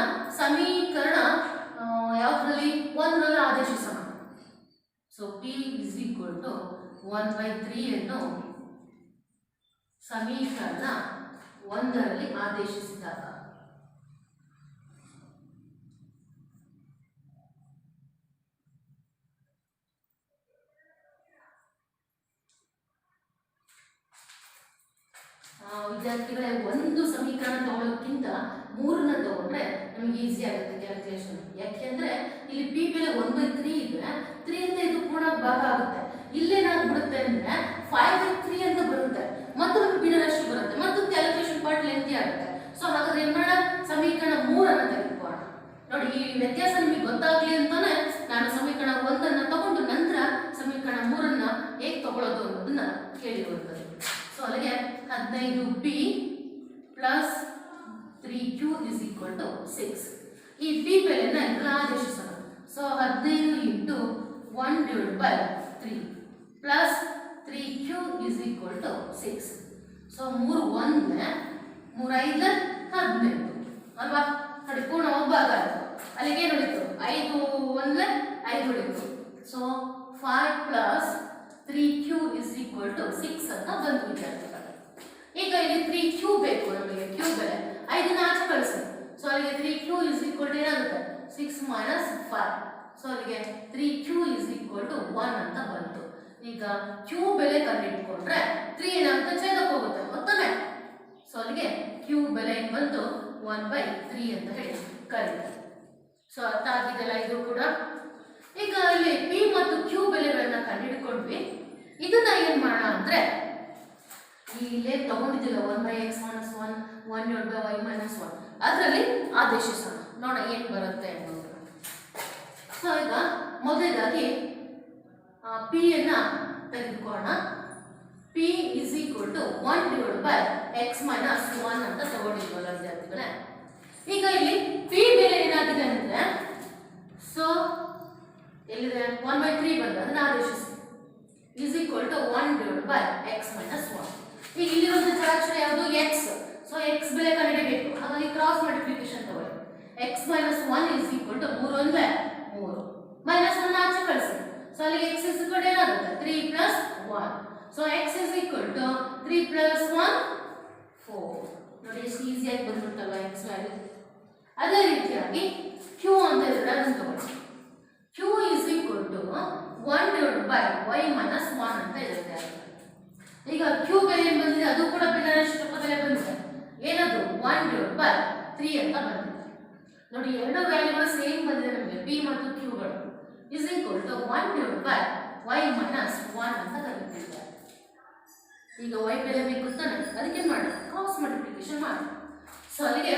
ಸಮೀಕರಣ ಯಾವ್ದ್ರಲ್ಲಿ, 1ರಲ್ಲಿ ಆದೇಶಿಸೋಣ. So p is equal to 1/3 ಅನ್ನು ಸಮೀಕರಣ 1ರಲ್ಲಿ ಆದೇಶಿಸಿದಾಗ ವಿದ್ಯಾರ್ಥಿಗಳೇ, ಒಂದು ಸಮೀಕರಣ ತಗೊಳ್ಳೋಕ್ಕಿಂತ 3ನ ತಗೊಂಡ್ರೆ ನಮ್ಗೆ ಈಸಿ ಆಗುತ್ತೆ ಕ್ಯಾಲ್ಕುಲೇಷನ್. ಯಾಕೆಂದ್ರೆ ಇಲ್ಲಿ p ಬೆಲೆ 1/3 ಇದ್ರೆ 3 ಅಂತ ಇದು ಪೂರ್ಣ ಭಾಗ ಆಗುತ್ತೆ. ಇಲ್ಲೇನಾಗ್ಬಿಡುತ್ತೆ ಅಂದ್ರೆ 5/3 ಅಂತ ಬರುತ್ತೆ, ಮತ್ತು ನಮ್ಗೆ ಭಿನ್ನರಾಶಿ ಬರುತ್ತೆ, ಮತ್ತು ಕ್ಯಾಲ್ಕುಲೇಷನ್ ಪಾರ್ಟ್ ಲೆಂತಿ ಆಗುತ್ತೆ. ಸೊ ಹಾಗಾದ್ರೆ ಏನ್ ಮಾಡೋಣ, ಸಮೀಕರಣ 3ಅನ್ನ ತೆಗೆದುಕೊಳ್ಳೋಣ. ನೋಡಿ, ಈ ವ್ಯತ್ಯಾಸ ನಿಮಗೆ ಗೊತ್ತಾಗ್ಲಿ ಅಂತಾನೆ ನಾನು ಸಮೀಕರಣ 1ಅನ್ನ ತಗೊಂಡು ನಂತರ ಸಮೀಕರಣ 3ಅನ್ನ ಹೇಗೆ ತಗೊಳ್ಳೋದು ಅನ್ನೋದನ್ನ ಕೇಳಿರುವಂಥದ್ದು. ಸೊ ಅಲ್ಲಿಗೆ 15p plus 3q is equal to 6. ಈ p ಬೆಲೆನ ಇದನ್ನ ಆದೇಶಿಸೋಣ. So 15 into 1 divided by 3 plus 3q is equal to 6. So 3 1 3 5 15 ಅಲ್ವಾ? ನೋಡಿ, ಪೂರ್ಣ ಭಾಗ ಆಯ್ತು. ಅಲ್ಲಿಗೆ ಏನು ಉಳಿತು, 5 1 5 ಉಳಿತು. So 5 plus 3q is equal to 6 ಅಂತ ಬಂತು ವಿದ್ಯಾರ್ಥಿಗಳು. ಈಗ ಇಲ್ಲಿ 3q ಬೇಕು ನಮಗೆ, q ಬೆಲೆ 5ನ ಆಚೆ ಕಳಿಸಿ. ಸೊ ಅಲ್ಲಿಗೆ 3q is equal to ಏನಾಗುತ್ತೆ, 6 minus 5. ಸೊ ಅಲ್ಲಿಗೆ 3q is equal to 1 ಅಂತ ಬಂತು. ಈಗ q ಬೆಲೆ ಕಂಡುಹಿಡ್ಕೊಂಡ್ರೆ 3 ಏನಾಗುತ್ತೆ, ಛೇದಕ್ಕೆ ಹೋಗುತ್ತೆ, ಗೊತ್ತಾನೆ? ಸೊ ಅಲ್ಲಿಗೆ q ಬೆಲೆ ಏನು ಬಂತು, 1/3 ಅಂತ ಹೇಳಿ ಕರೀತಾರೆ. ಸೊ ಅರ್ಥ ಆಗಿದೆಲ್ಲ ಇದು ಕೂಡ. ಈಗ ಇಲ್ಲಿ p ಮತ್ತು q ಬೆಲೆಗಳನ್ನ ಕಂಡುಹಿಡ್ಕೊಂಡ್ವಿ. ಇದನ್ನ ಏನ್ ಮಾಡೋಣ ಅಂದ್ರೆ, ಇಲ್ಲೇ ತಗೊಂಡಿದ್ದಿಲ್ಲ 1/x - 1 1 divided by y - 1 ಅದರಲ್ಲಿ ಆದೇಶಿಸೋಣ, ನೋಡೋಣ ಏನ್ ಬರುತ್ತೆ ಅನ್ನೋದು. ಸೊ ಈಗ ಮೊದಲದಾಗಿ p ಅನ್ನ ತೆಗೆದುಕೊಳ್ಳೋಣ. p is equal to 1 divided by x - 1 ಅಂತ ತಗೊಂಡಿದ್ವಲ್ಲ ವಿದ್ಯಾರ್ಥಿಗಳೇ. ಈಗ ಇಲ್ಲಿ p ಬೆಲೆ ಏನಾಗಿದೆ ಅಂದ್ರೆ, ಸೊ ಎಲ್ಲಿದೆ 1/3 ಬಂದ, ಅದನ್ನ ಆದೇಶಿಸಿ is equal to 1 divided by x - 1. ಈಗ ಇಲ್ಲಿರುವಂತ ಚರಾಕ್ಷರ ಯಾವುದು, x. ಸೊ x ಬೆಲೆ ಕಂಡುಹಿಡಿಯಬೇಕು, ಹಾಗಾಗಿ ಕ್ರಾಸ್ ಮಲ್ಟಿಪ್ಲಿಕೇಶನ್ ತಗೊಳ್ಳಿ. x - 1 is equal to 3 1 3 minus 1 ಆಚೆ ಕಳಿಸಿ. ಸೊ ಅಲ್ಲಿಗೆ x is equal to ಏನಾಗುತ್ತೆ, 3 plus 1. So x is equal to 3 plus 1 4. ನೋಡಿ ಎಷ್ಟು ಈಸಿಯಾಗಿ ಬಂದ್ಬಿಟ್ಟಲ್ವಾ x ವ್ಯಾಲ್ಯೂ. ಅದೇ ರೀತಿಯಾಗಿ q ಅಂತ ಇದ್ರೆ ಅದನ್ನು ತಗೊಳ್ಳಿ. q is equal to 1 divided by y minus 1 ಅಂತ ಇರುತ್ತೆ. ಈಗ q ಬೆಲೆ ಏನು ಬಂದಿದೆ, ಅದು ಕೂಡ ಭಿನ್ನರಾಶಿ ರೂಪದಲ್ಲೇ ಬಂದಿದೆ. ಏನದು, 1 divided by 3 ಅಂತ ಬಂದಿದೆ. ನೋಡಿ, ಎರಡು ವ್ಯಾಲ್ಯೂಗಳು ಸೇಮ್ ಬಂದಿದೆ ನಮಗೆ, p ಮತ್ತು q ಗಳು is equal to 1 divided by y minus 1 ಅಂತ ಕರೀತಿದ್ದಾರೆ. ಈಗ y ಬೆಲೆ ಬೇಕು ತಾನೆ, ಅದಕ್ಕೆ ಮಾಡಿ ಕ್ರಾಸ್ ಮಲ್ಟಿಪ್ಲಿಕೇಶನ್ ಮಾಡಿ. ಸೊ ಅಲ್ಲಿಗೆ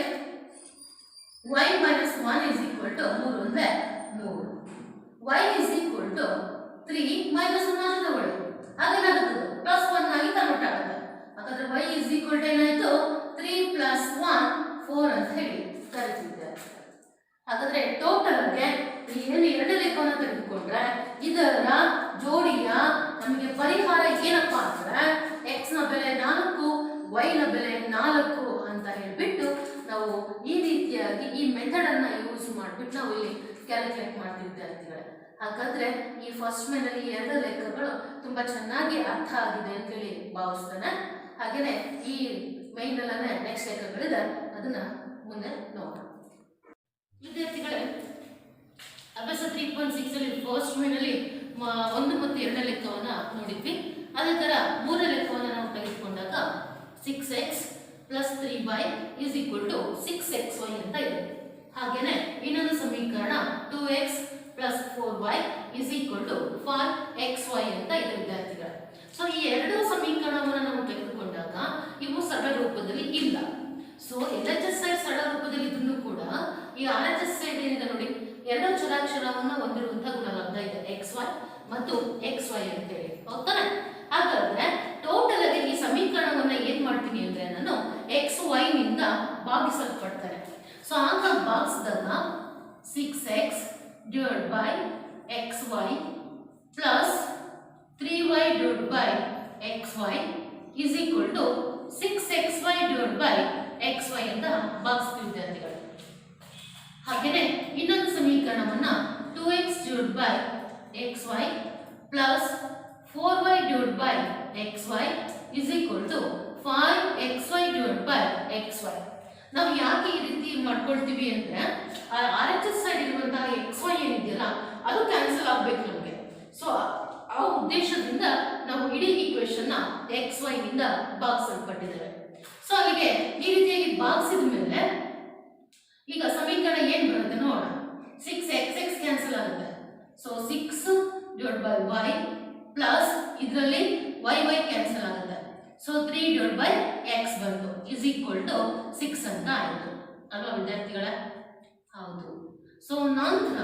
y minus 1 is equal to 3 1 3. y is equal to 3 minus 1 ಆಗಿ ತಗೊಳ್ಳಿ, ಹಾಗೇನಾಗುತ್ತದೆ ಪ್ಲಸ್ 1 ಆಗಿ ಕನ್ವರ್ಟ್ ಆಗುತ್ತೆ. ಹಾಗಾದ್ರೆ y is equal to ಏನಾಯ್ತು, 3 plus 1 4 ಅಂತ ಹೇಳಿ ಕರೀತಿದ್ದಾರೆ. ಹಾಗಾದ್ರೆ ಟೋಟಲ್ ಆಗಿ ಈ ಎರಡು ಲೆಕ್ಕವನ್ನು ತೆಗೆದುಕೊಂಡ್ರೆ ಇದರ ಜೋಡಿಯ ನಮಗೆ ಪರಿಹಾರ ಏನಪ್ಪಾ ಅಂದ್ರೆ, x ನ ಬೆಲೆ 4 y ನ ಬೆಲೆ 4 ಅಂತ ಹೇಳ್ಬಿಟ್ಟು ನಾವು ಈ ರೀತಿಯಾಗಿ ಈ ಮೆಥಡ್ ಅನ್ನ ಯೂಸ್ ಮಾಡಿಬಿಟ್ಟು ನಾವು ಇಲ್ಲಿ ಕ್ಯಾಲ್ಕುಲೇಟ್ ಮಾಡ್ತಿರ್ತೀವಿ. ಹಾಗಾದ್ರೆ ಈ ಫಸ್ಟ್ ಮೇನಲ್ಲಿ ಎರಡು ಲೆಕ್ಕಗಳು ತುಂಬಾ ಚೆನ್ನಾಗಿ ಅರ್ಥ ಆಗಿದೆ ಅಂತೇಳಿ ಭಾವಿಸ್ತೇನೆ. ಹಾಗೇನೆ ಈ ಮೈನ್ ಅಲ್ಲೇ ನೆಕ್ಸ್ಟ್ ಲೆಕ್ಕಗಳಿದೆ, ಅದನ್ನ ಮುಂದೆ ನೋಡೋಣ. ವಿದ್ಯಾರ್ಥಿಗಳೇ, ಅಭ್ಯಾಸ 3.6 ಅಲ್ಲಿ ಫಸ್ಟ್ ಮೇನಲ್ಲಿ 1 ಮತ್ತು 2 ಲೆಕ್ಕವನ್ನ ನೋಡಿದ್ವಿ. ಅದೇ ತರ 3 ಲೆಕ್ಕವನ್ನ ನಾವು ತೆಗೆದುಕೊಂಡಾಗ 6x plus 3y is equal to 6xy ಅಂತ ಇದೆ. ಹಾಗೇನೆ ಇನ್ನೊಂದು ಸಮೀಕರಣ 2x plus 4y is equal to 5xy ಅಂತ ಇದೆ ವಿದ್ಯಾರ್ಥಿಗಳ. ಸೊ ಈ ಎರಡು ಸಮೀಕರಣವನ್ನು ನಾವು ತೆಗೆದುಕೊಂಡಾಗ ಇವು ಸರಳ ರೂಪದಲ್ಲಿ ಇಲ್ಲ. ಸೊ LHS ಸೈಡ್ ಸರಳ ರೂಪದಲ್ಲಿ ಇದ್ರೂ ಕೂಡ ಈ RHS ಸೈಡ್ ಏನಿದೆ ನೋಡಿ, ಎರಡು ಚರಾಕ್ಷರವನ್ನು ಹೊಂದಿರುವಂತಹ ಗುಣಲಬ್ಧ ಇದೆ xy ಮತ್ತು xy ಅಂತೇಳಿ, ಹೌದಾನೆ? ಹಾಗಾದ್ರೆ ಟೋಟಲ್ ಆಗಿ ಈ ಸಮೀಕರಣವನ್ನ ಏನ್ ಮಾಡ್ತೀನಿ ಅಂದ್ರೆ ನಾನು xy ನಿಂದ ಭಾಗಿಸಲ್ಪಡ್ತಾರೆ. ಸೊ ಆಗ ಭಾಗಿಸಿದಾಗ 6x divided by xy plus 3y divided by xy is equal to 6xy divided by xy ಅಂತ ಭಾಗಿಸ್ತೀವಿ ವಿದ್ಯಾರ್ಥಿಗಳು. ಹಾಗೆಯೇ ಇನ್ನೊಂದು ಸಮೀಕರಣವನ್ನ 2x divided by xy plus 4y divided by xy is equal to 5xy divided by xy. ನಾವು ಯಾಕೆ ಈ ರೀತಿ ಮಾಡ್ಕೊಳ್ತೀವಿ ಅಂದ್ರೆ RHS ಸೈಡ್ ಇರುವಂತಹ xy ಏನಿದೆಯಲ್ಲ ಅದು ಕ್ಯಾನ್ಸಲ್ ಆಗಬೇಕು ನಮಗೆ. ಸೊ ಆ ಉದ್ದೇಶದಿಂದ ನಾವು ಇಡೀ ಈಕ್ವೇಶನ್ ನ xy ನಿಂದ ಭಾಗಿಸಲ್ಪಟ್ಟಿದ್ದೇವೆ. ಸೊ ಅಲ್ಲಿಗೆ ಈ ರೀತಿಯಾಗಿ ಭಾಗಿಸಿದ ಮೇಲೆ ಈಗ ಸಮೀಕರಣ ಏನ್ ಬರುತ್ತೆ ನೋಡೋಣ. 6x ಕ್ಯಾನ್ಸಲ್ ಆಗುತ್ತೆ. So 6 divided by y plus ಇದರಲ್ಲಿ y ಕ್ಯಾನ್ಸಲ್ ಆಗುತ್ತೆ. ಸೊ 3 divided by x ಬಂತು ಇಸ್ ಈಕ್ವಲ್ ಟು 6 ಅಂತ ಆಯಿತು ಅಲ್ವಾ ವಿದ್ಯಾರ್ಥಿಗಳೇ? ಹೌದು. ಸೊ ನಂತರ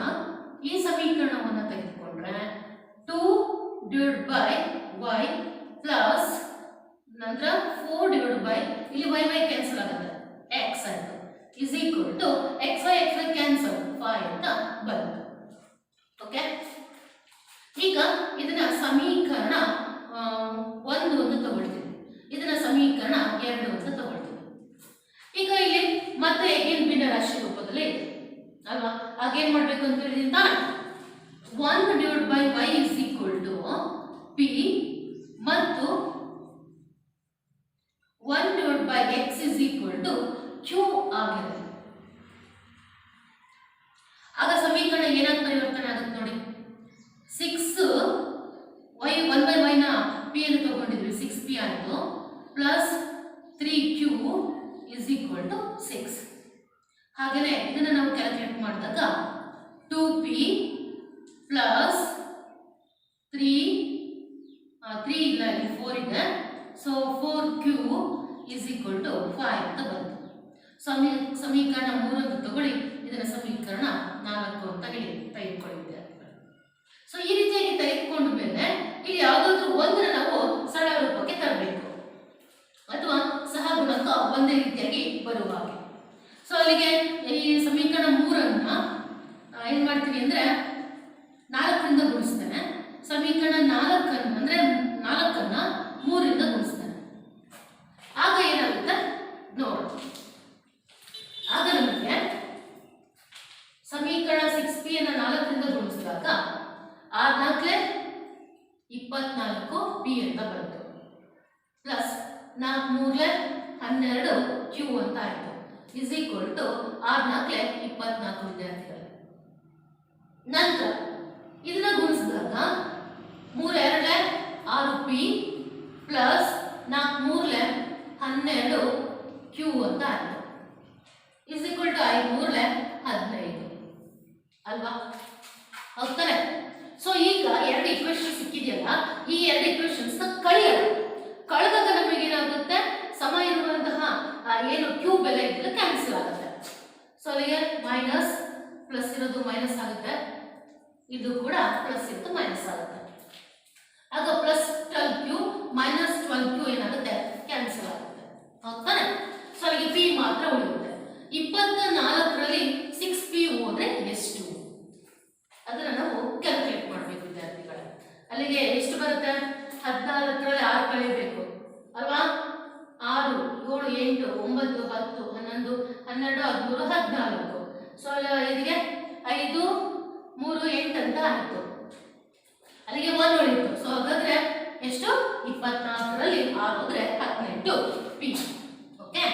ಈ ಸಮೀಕರಣವನ್ನು ತೆಗೆದುಕೊಂಡ್ರೆ 2 divided by y ಪ್ಲಸ್ ನಂತರ 4 divided by ಇಲ್ಲಿ y ಕ್ಯಾನ್ಸಲ್ ಆಗುತ್ತೆ x ಆಯಿತು is equal to xy cancel 5 ಅಂತ ಬಂತು. ಓಕೆ, ಈಗ ಇದನ್ನ ಸಮೀಕರಣ 1 ಅಂತ ತಗೊಳ್ತೀವಿ, ಇದನ್ನ ಸಮೀಕರಣ 2 ಅಂತ ತಗೊಳ್ತೀವಿ. ಈಗ ಇಲ್ಲಿ ಮತ್ತೆ ಏನ್ ಭಿನ್ನರಾಶಿ ರೂಪದಲ್ಲಿ ಇದೆ ಅಲ್ವಾ? ಆಗೇನ್ ಮಾಡ್ಬೇಕು ಅಂತ ಹೇಳಿದೀನಿ ತಾನೆ. 1 divided by y is equal to p ಮತ್ತು 1 divided by x is equal to q ಆಗಿದೆ. ಆಗ ಸಮೀಕರಣ ಏನಾಗಿ ಪರಿವರ್ತನೆ ಆಗುತ್ತೆ ನೋಡಿ. 6 y 1 by y ನ p ಅನ್ನು ತಗೊಂಡಿದ್ವಿ, 6p ಆಯಿತು plus 3q is equal to 6. ಹಾಗೇನೆ ಇದನ್ನ ನಾವು ಕ್ಯಾಲ್ಕುಲೇಟ್ ಮಾಡಿದಾಗ 2p ಪ್ಲಸ್ 3 ಇಲ್ಲ ಇಲ್ಲಿ 4 ಇದೆ. So 4q is equal to 5 ಅಂತ ಬಂತು. ಸಮೀಕರಣ 3 ಅಂತ ತಗೊಳ್ಳಿ, ಇದನ್ನ ಸಮೀಕರಣ 4 ಅಂತ ಹೇಳಿ ತೆಗೆದುಕೊಳ್ಳಿದ್ದೆ. ಸೊ ಈ ರೀತಿಯಾಗಿ ತೆಗೆದುಕೊಂಡ ಮೇಲೆ ಇಲ್ಲಿ ಯಾವುದಾದ್ರೂ ಒಂದನ್ನು ನಾವು ಸರಳ ರೂಪಕ್ಕೆ ತರಬೇಕು ಅಥವಾ ಸಹಗುಣಕ ಒಂದೇ ರೀತಿಯಾಗಿ ಬರುವ ಹಾಗೆ. ಸೊ ಅಲ್ಲಿಗೆ ಈ ಸಮೀಕರಣ 3ಅನ್ನ ಏನ್ ಮಾಡ್ತೀವಿ ಅಂದ್ರೆ 4ರಿಂದ ಗುಣಿಸ್ತೇನೆ. ಸಮೀಕರಣ 4 ಅಂದ್ರೆ 4ಅನ್ನ 3ರಿಂದ ಗುಣಿಸ್ತೇನೆ. ಆಗ ಏನಾಗುತ್ತೆ ನೋಡಿ. ಆಗ ನಮಗೆ ಸಮೀಕರಣ 6p ಅನ್ನ 4ರಿಂದ ಗುಣಿಸಿದಾಗ 4 24p ಅಂತ ಬಂತು ಪ್ಲಸ್ 4 12 q ಅಂತ ಆಯಿತು ಇಸ್ ಈಕ್ವಲ್ ಟು 4 24 ವಿದ್ಯಾರ್ಥಿಗಳು. ನಂತರ ಇದನ್ನ ಗುಣಿಸಿದಾಗ 3 2 6p ಪ್ಲಸ್ 4 3 12 q ಅಂತ ಆಯಿತು ಇಸ್ ಈಕ್ವಲ್ ಟು 5 3 15 ಅಲ್ವಾ? ಹೌದಾನೆ? ಸೊ ಈಗ ಎರಡು ಇಕ್ವೇಶನ್ ಸಿಕ್ಕಿದೆಯಲ್ಲ, ಈ ಎರಡು ಇಕ್ವೇಶನ್ಸ್ ಕಳೆಯೋಣ. ಕಳೆದಾಗ ನಮಗೆ ಏನಾಗುತ್ತೆ, ಸಮ ಇರುವಂತಹ ಏನು ಕ್ಯೂ ಬೆಲೆ ಇದ್ರೆ ಕ್ಯಾನ್ಸಲ್ ಆಗುತ್ತೆ. ಸೊ ಅಲ್ಲಿಗೆ ಮೈನಸ್ ಪ್ಲಸ್ ಇರೋದು ಮೈನಸ್ ಆಗುತ್ತೆ, ಇದು ಕೂಡ ಪ್ಲಸ್ ಇರೋದು ಮೈನಸ್ ಆಗುತ್ತೆ. ಆಗ ಪ್ಲಸ್ 12q ಮೈನಸ್ 12q ಏನಾಗುತ್ತೆ, ಕ್ಯಾನ್ಸಲ್ ಆಗುತ್ತೆ. ಹೌದಾನೆ? ಸೊ ಅಲ್ಲಿಗೆ ಪಿ ಮಾತ್ರ ಉಳಿಯುತ್ತೆ. 24ರಲ್ಲಿ 6p ಹೋದ್ರೆ ಎಷ್ಟು ಅದನ್ನ ನಾವು ಕ್ಯಾಲ್ಕುಲೇಟ್ ಮಾಡಬೇಕು ವಿದ್ಯಾರ್ಥಿಗಳೇ. ಅಲ್ಲಿಗೆ ಎಷ್ಟು ಬರುತ್ತೆ, 14ರಲ್ಲಿ 6 ಕಳಿಬೇಕು ಅಲ್ವಾ? 6 7 8 9 10 11 12 13 14. ಸೊ ಇಲ್ಲಿಗೆ 5 3 8 ಅಂತ ಆಯಿತು. ಅಲ್ಲಿಗೆ 1 ಉಳಿತು. ಸೊ ಹಾಗಾದ್ರೆ ಎಷ್ಟು, 24ರಲ್ಲಿ 6 ಹೋದ್ರೆ 18p. ಓಕೆ,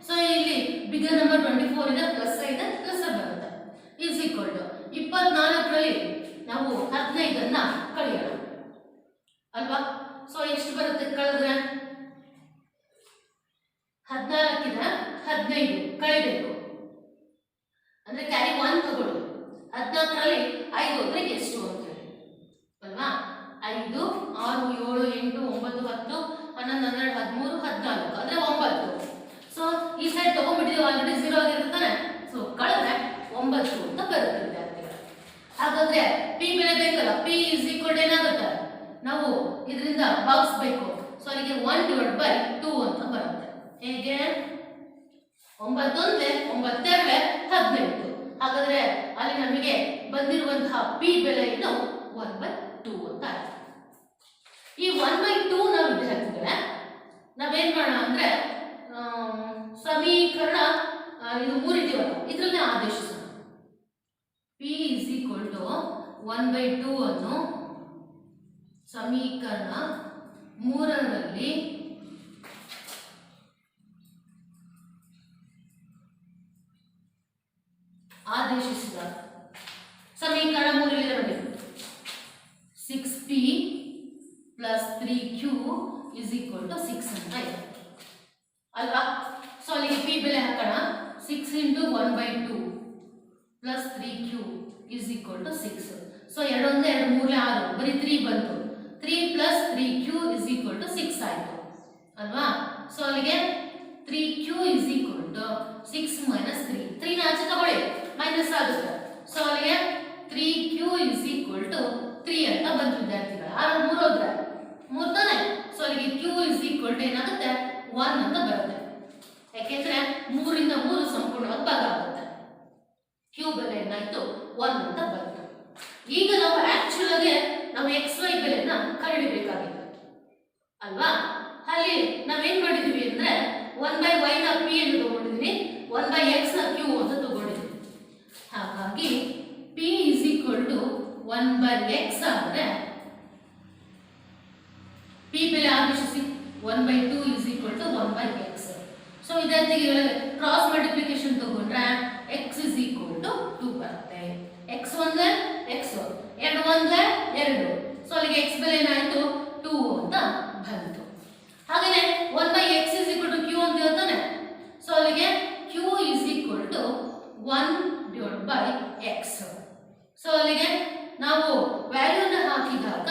ಸೊ ಇಲ್ಲಿ ಬಿಗರ್ ನಂಬರ್ 24 ಇದೆ, ಪ್ಲಸ್ ಇದೆ, ಪ್ಲಸ್ ಬರುತ್ತೆ ಈಸ್ ಈಕ್ವಲ್ ಟು 24ರಲ್ಲಿ ನಾವು 15ಅನ್ನ ಕಳೆಯೋಣ ಅಲ್ವಾ? ಸೊ ಎಷ್ಟು ಬರುತ್ತೆ ಕಳೆದ್ರೆ, 14 15 ಕಳಿಬೇಕು ಅಂದ್ರೆ ಕ್ಯಾರಿ 1 ತಗೊಳ್ಳಿ. 14ರಲ್ಲಿ 5 ಹೋದ್ರೆ ಎಷ್ಟು ಅಂತ ಹೇಳಿ ಅಲ್ವಾ? 5 6 7 8 9 10 11 12 13 14 ಅಂದ್ರೆ 9. ಸೊ ಈ ಸೈಡ್ ತಗೊಂಡ್ಬಿಟ್ಟಿದ್ದೀವಿ, ಆಲ್ರೆಡಿ 0 ಆಗಿರ್ತಾನೆ. ಸೊ ಕಳೆದ್ರೆ 9 ಅಂತ ಬರುತ್ತೆ ವಿದ್ಯಾರ್ಥಿಗಳು. ಹಾಗಾದ್ರೆ ಪಿ ಬೆಲೆ ಬೇಕಲ್ಲ, ಪಿ ಇಸ್ ಈಕ್ವಲ್ ಏನಾಗುತ್ತೆ, ನಾವು ಇದರಿಂದ ಭಾಗಿಸ್ಬೇಕು. ಸೊ ಅಲ್ಲಿಗೆ 1/2 ಅಂತ ಬರುತ್ತೆ. ಹೇಗೆ? 9 1 9 2 18. ಹಾಗಾದ್ರೆ ಅಲ್ಲಿ ನಮಗೆ ಬಂದಿರುವಂತಹ ಪಿ ಬೆಲೆ ಏನು 1/2 ಅಂತ ಆಯ್ತು. ಈ 1/2 ನ ವಿದ್ಯಾರ್ಥಿಗಳೇ ನಾವೇನ್ ಮಾಡೋಣ ಅಂದ್ರೆ ಸಮೀಕರಣ ಇದು 3 ಇದೆಯಲ್ಲ ಇದರಲ್ಲೇ ಆದೇಶಿಸೋಣ. ಪಿ ಇಸ್ ಈಕ್ವಲ್ ಟು 1/2 ಅನ್ನು ಸಮೀಕರಣ 3ರಲ್ಲಿ ಆದೇಶಿಸಿದಾಗ ಸಮೀಕರಣ 3 ನೋಡಿ 6p plus 3q is equal to 6 ಅಂತ ಇದೆ ಅಲ್ವಾ? ಸೊ ಅಲ್ಲಿಗೆ ಪಿ ಬೆಲೆ ಹಾಕೋಣ. 6 into 1/2 plus 3q is equal to 6. So 2 1 2 3 6 ಬರೀ 3 ಬಂತು. 3 plus 3q is equal to 6 ಆಯಿತು ಅಲ್ವಾ? ಸೊ ಅಲ್ಲಿಗೆ 3q is equal to 6 minus 3. 3 ನ ಆಚೆ ತಗೊಳ್ಳಿ, ಮೈನಸ್ ಆಗುತ್ತೆ. ಸೊ ಅಲ್ಲಿಗೆ 3q ಇಸ್ ಈಕ್ವಲ್ ಟು 3 ಅಂತ ಬಂತು ವಿದ್ಯಾರ್ಥಿಗಳು. 6 3 ಹೋದ್ರೆ 3 ತಾನೆ. ಸೊ ಅಲ್ಲಿಗೆ q ಇಸ್ ಈಕ್ವಲ್ ಟು ಏನಾಗುತ್ತೆ 1 ಅಂತ ಬರುತ್ತೆ. ಯಾಕೆಂದ್ರೆ 3 ರಿಂದ 3 ಸಂಪೂರ್ಣವಾಗಿ ಭಾಗ ಆಗುತ್ತೆ. q ಬೆಲೆ ಏನಾಯ್ತು 1 ಅಂತ ಬಂತು. ಈಗ ನಾವು ಆಕ್ಚುಲ್ ಆಗಿ ನಾವು xy ಬೆಲೆನ ಕಂಡುಹಿಡಿಯಬೇಕಾಗಿದೆ ಅಲ್ವಾ? ಅಲ್ಲಿ ನಾವೇನ್ ಮಾಡಿದೀವಿ ಅಂದ್ರೆ 1/y ನ p ಅನ್ನು ತಗೊಂಡಿದೀವಿ, 1/x ನ q ಅಂತ ತಗೊಂಡಿದೀವಿ. ಹಾಗಾಗಿ p is equal to 1/x ಆದ್ರೆ p ಬೆಲೆ ಆದೇಶಿಸಿ 1/2 is equal to 1/x. So ವಿದ್ಯಾರ್ಥಿಗಳು ಕ್ರಾಸ್ ಮಲ್ಟಿಪ್ಲಿಕೇಶನ್ ತಗೊಂಡ್ರೆ x is equal to 2 ಬರುತ್ತೆ. x 1 x 2 1 2. ಸೊ ಅಲ್ಲಿಗೆ x ಬೆಲೆ ಏನಾಯ್ತು 2 ಅಂತ ಬಂತು. ಹಾಗೇನೆ 1/x is equal to q ಅಂತ ಹೇಳ್ತಾನೆ. ಸೊ ಅಲ್ಲಿಗೆ q is equal to 1/x. So ಅಲ್ಲಿಗೆ ನಾವು ವ್ಯಾಲ್ಯೂನ ಹಾಕಿದಾಗ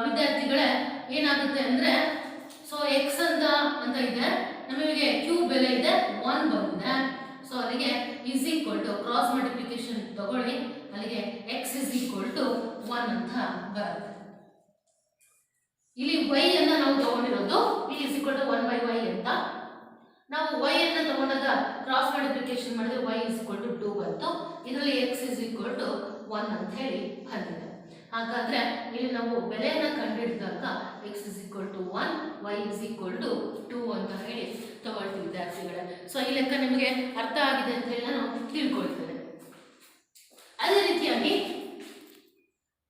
ವಿದ್ಯಾರ್ಥಿಗಳೇ ಏನಾಗುತ್ತೆ ಅಂದ್ರೆ ಸೊ x ಅಂತ ಇದೆ, ನಮಗೆ q ಬೆಲೆ ಇದೆ 1 ಬಂದಿದೆ. ಸೊ ಅಲ್ಲಿಗೆ is equal to cross multiplication ತಗೊಳ್ಳಿ, ಅಲ್ಲಿಗೆ x ಇಸ್ ಈಕ್ವಲ್ ಟು 1 ಅಂತ ಬರುತ್ತೆ. ಇಲ್ಲಿ y ಅನ್ನ ನಾವು ತಗೊಂಡಿರೋದು p is equal to 1/y ಅಂತ. ನಾವು y ಅನ್ನ ತಗೊಂಡಾಗ ಕ್ರಾಸ್ ಮಲ್ಟಿಪ್ಲಿಕೇಶನ್ ಮಾಡಿದ್ರೆ y ಇಸ್ ಈಕ್ವಲ್ ಟು 2 ಬಂತು. ಇದರಲ್ಲಿ x ಇಸ್ ಈಕ್ವಲ್ ಟು 1 ಅಂತ ಹೇಳಿ ಬಂದಿದೆ. ಹಾಗಾದ್ರೆ ಇಲ್ಲಿ ನಾವು ಬೆಲೆಯನ್ನು ಕಂಡುಹಿಡಿದಾಗ x is equal to 1, y is equal to 2 ಅಂತ ಹೇಳಿ ತಗೊಳ್ತೀವಿ ವಿದ್ಯಾರ್ಥಿಗಳೇ. ಸೊ ಈ ಲೆಕ್ಕ ನಿಮಗೆ ಅರ್ಥ ಆಗಿದೆ ಅಂತ ಹೇಳಿ ನಾನು ತಿಳ್ಕೊಳ್ತೇನೆ. ಅದೇ ರೀತಿಯಾಗಿ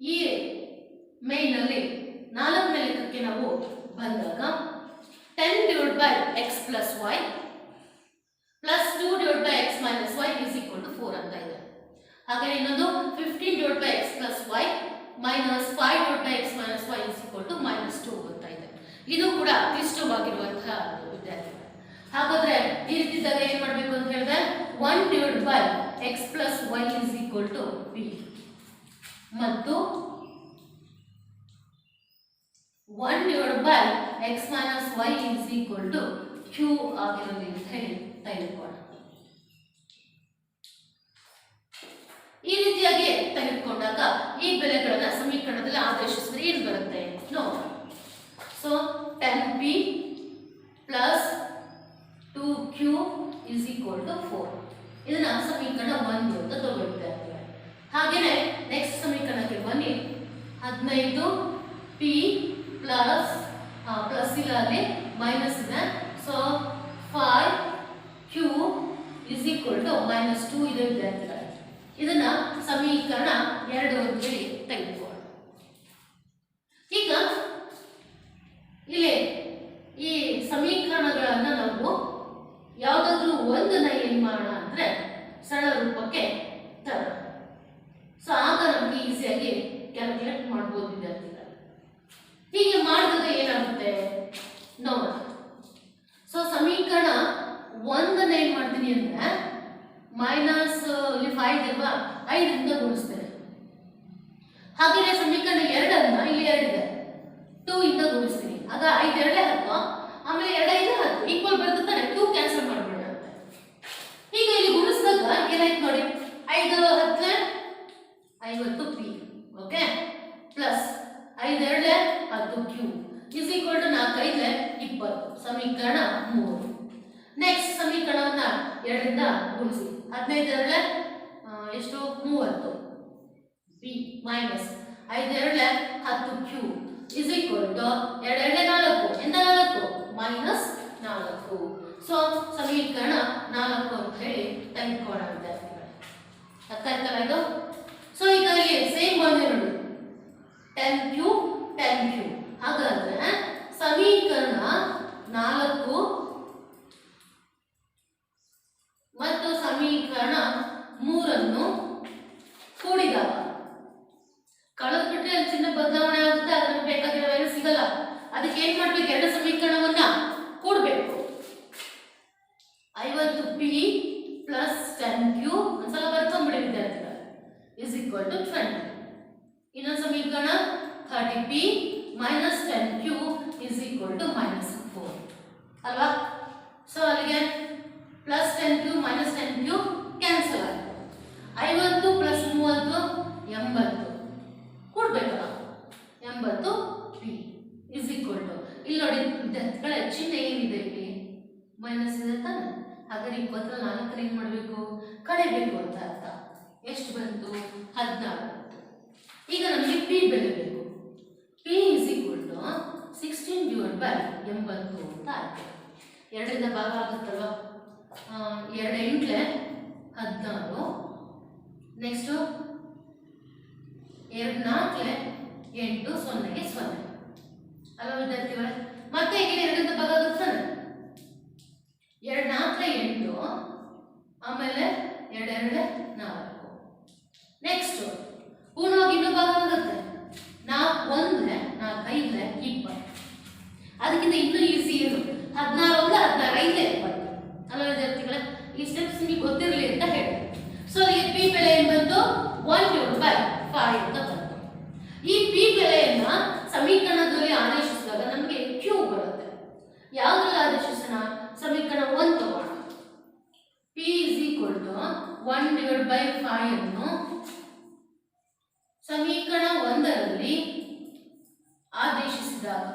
ಈ ಮೇಲಿನಲ್ಲಿ 4ನೇ ಲೆಕ್ಕಕ್ಕೆ ನಾವು ಬಂದಾಗ 10/x plus y plus 2/x minus y is equal to 4 ಅಂತ ಇದೆ. ಹಾಗೆ ಇನ್ನೊಂದು 15/x plus y minus 5/x minus y is equal to -2 ಅಂತ ಇದೆ. ಇದು ಕೂಡ ಕ್ಲಿಷ್ಟವಾಗಿರುವಂತಹ ವಿದ್ಯಾರ್ಥಿಗಳು. ಹಾಗಾದ್ರೆ ಈ ರೀತಿಯಾಗಿ ಏನು ಮಾಡಬೇಕು ಅಂತ ಹೇಳಿದ್ರೆ 1/x plus y is equal to p ಮತ್ತು 1/x minus y is equal to q ಆಗಿರೋದು ಅಂತ ಹೇಳಿ ತೆಗೆದುಕೊಳ್ಳೋಣ. ಈ ರೀತಿಯಾಗಿ ತೆಗೆದುಕೊಂಡಾಗ ಈ ಬೆಲೆಗಳನ್ನ ಸಮೀಕರಣದಲ್ಲಿ ಆದೇಶಿಸಿದ್ರೆ ಏನು ಬರುತ್ತೆ ನೋಡೋಣ. So 10p plus 2q is equal to 4. ಇದನ್ನ ಸಮೀಕರಣ 1 ಅಂತ ತಗೊಳ್ತಾ ಇದ್ದೇವೆ. ಹಾಗೇನೆ ನೆಕ್ಸ್ಟ್ ಸಮೀಕರಣಕ್ಕೆ ಬನ್ನಿ. 15p ಪ್ಲಸ್ ಇಲ್ಲ ಅಲ್ಲಿ ಮೈನಸ್ ಇದೆ. So 5q is equal to -2 ಇದೆ ವಿದ್ಯಾರ್ಥಿಗಳೇ. ಇದನ್ನ ಸಮೀಕರಣ 2 ಅಂತ ಹೇಳಿ ತೆಗೆದುಕೊಳ್ಳೋಣ. ಈಗ ಇಲ್ಲಿ ಈ ಸಮೀಕರಣಗಳನ್ನ ನಾವು ಯಾವುದಾದ್ರೂ ಒಂದನ್ನ ಏನ್ ಮಾಡೋಣ ಅಂದ್ರೆ ಸರಳ ರೂಪಕ್ಕೆ ತರೋಣ. ಸೊ ಆಗ ನಮ್ಗೆ ಈಸಿಯಾಗಿ ಕ್ಯಾಲ್ಕುಲೇಟ್ ಮಾಡ್ಬೋದು ವಿದ್ಯಾರ್ಥಿಗಳು. ಹೀಗೆ ಮಾಡಿದಾಗ ಏನಾಗುತ್ತೆ ನೋಡೋಣ. ಸೊ ಸಮೀಕರಣ 1 ಏನ್ ಮಾಡ್ತೀನಿ ಅಂದ್ರೆ ಮೈನಸ್ ಇಲ್ಲಿ 5 ಇಲ್ವಾ 5ರಿಂದ ಗುಣಿಸ್ತೇನೆ. ಹಾಗೆಯೇ ಸಮೀಕರಣ 2 ಇಲ್ಲಿ 2 ಇದೆ 2 ಇಂದ ಗುಣಿಸ್ತೀನಿ. ಆಗ 5 2 10 ಆಮೇಲೆ 2 5 10 ಈಕ್ವಲ್ ಬರುತ್ತೆ 2 ಕ್ಯಾನ್ಸಲ್ ಮಾಡ್ಬಿಡೋಣ. ಈಗ ಇಲ್ಲಿ ಗುಣಿಸಿದಾಗ ಏನಾಯ್ತು ನೋಡಿ 5 10 50 p okay plus 5 2 10 q is equal to 4 5 20 ಸಮೀಕರಣ 3. ನೆಕ್ಸ್ಟ್ ಸಮೀಕರಣವನ್ನ 2 ರಿಂದ ಗುಣಿಸಿ 15 2 ಎಷ್ಟು 30 p minus 5 2 10 q is equal to 2 2 4 ಎಂದ 4 ಮೈನಸ್ 4. ಸೊ ಸಮೀಕರಣ 4 ಅಂತ ಹೇಳಿ ತೆಗೆದುಕೊಳ್ಳೋಣ ವಿದ್ಯಾರ್ಥಿಗಳೇ. ಅರ್ಥ ಆಯ್ತಲ್ಲ ಇದು? ಸೊ ಈಗ ಇಲ್ಲಿ ಸೇಮ್ ಬಂದಿದೆ ನೋಡಿ 10 ಕ್ಯೂ ಹಾಗಾದ್ರೆ ಸಮೀಕರಣ 4 ಮತ್ತು ಸಮೀಕರಣ 3 ಕೂಡಿದಾಗ ಕಳೆದ್ಬಿಟ್ರೆ ಅಲ್ಲಿ ಚಿನ್ನ ಬದಲಾವಣೆ ಆಗುತ್ತೆ, ಅದನ್ನು ಬೇಕಾಗಿರೋ ವ್ಯಾಲ್ಯೂ ಸಿಗಲ್ಲ. ಅದಕ್ಕೆ ಏನ್ ಮಾಡ್ಬೇಕು, ಎರಡು ಸಮೀಕರಣವನ್ನ ಕೂಡಬೇಕು. 50 ಪಿ ಪ್ಲಸ್ 10 ಕ್ಯೂ ಒಂದ್ಸಲ ಬರ್ಕೊಂಡ್ಬಿಡಿ ವಿದ್ಯಾರ್ಥಿಗಳು ಇಸ್ ಈಕ್ವಲ್ ಟು 20. ಇನ್ನೊಂದು ಸಮೀಕರಣ 30 p minus 10 q is equal to -4 ಅಲ್ವಾ? ಸೊ ಅಲ್ಲಿಗೆ plus 10 q minus 10 q cancel ಆಯಿತು. 50 ಪ್ಲಸ್ 30 80 ಕೊಡ್ಬೇಕಲ್ಲ 80 ಪಿ ಇಸ್ ಈಕ್ವಲ್ ಟು ಇಲ್ಲಿ ನೋಡಿ ವಿದ್ಯಾರ್ಥಿಗಳೇ ಚಿಹ್ನೆ ಏನಿದೆ ಇಲ್ಲಿ ಮೈನಸ್ ಇದೆ ತಾನೆ. ಹಾಗಾದ್ರೆ 20 4 ಏನ್ ಮಾಡಬೇಕು ಕಳೆಯಬೇಕು ಅಂತ ಅರ್ಥ. ಎಷ್ಟು ಬಂತು 14. ಈಗ ನಮಗೆ ಪಿ ಬೆಲೆ ಬೇಕು. ಪಿ ಇಸ್ ಈಕ್ವಲ್ ಟು 16/80 ಅಂತ ಆಯ್ತು. 2ರಿಂದ ಭಾಗ ಆಗುತ್ತಲ್ವಾ 2 8 16 ನೆಕ್ಸ್ಟ್ 2 4 8 0ಗೆ 0 ಅಲ್ವಾ ವಿದ್ಯಾರ್ಥಿಗಳೇ? ಮತ್ತೆ ಈಗ 2ರಿಂದ ಭಾಗ ಆಗುತ್ತಾನೆ 2 4 8 ಆಮೇಲೆ 2 2 4 ನೆಕ್ಸ್ಟ್ ಪೂರ್ಣವಾಗಿ ಇನ್ನೂ ಭಾಗ ಆಗುತ್ತೆ 4 1 4 5 20. ಅದಕ್ಕಿಂತ ಇನ್ನೂ ಈಸಿ ಇದು 16 1 16 5 20 ಅಲ್ವಾ ವಿದ್ಯಾರ್ಥಿಗಳೇ? ಈ ಸ್ಟೆಪ್ಸ್ ನಿಮಗೆ ಗೊತ್ತಿರಲಿ ಅಂತ ಹೇಳಿ. ಸೊ ಅಲ್ಲಿಗೆ ಪಿ ಬೆಲೆ ಏನು ಬಂತು 1/5 ಅಂತ ಬಂತು. ಈ ಪಿ ಬೆಲೆಯನ್ನ ಸಮೀಕರಣದಲ್ಲಿ ಆದೇಶಿಸಿದಾಗ ನಮಗೆ ಕ್ಯೂ ಬರುತ್ತೆ. ಯಾವುದ್ರಲ್ಲಿ ಆದೇಶಿಸೋಣ? ಸಮೀಕರಣ 1 ತಗೋಣ. ಪಿ ಇಸ್ ಈಕ್ವಲ್ ಟು 1/5 ಅನ್ನು ಸಮೀಕರಣ 1ರಲ್ಲಿ ಆದೇಶಿಸಿದಾಗ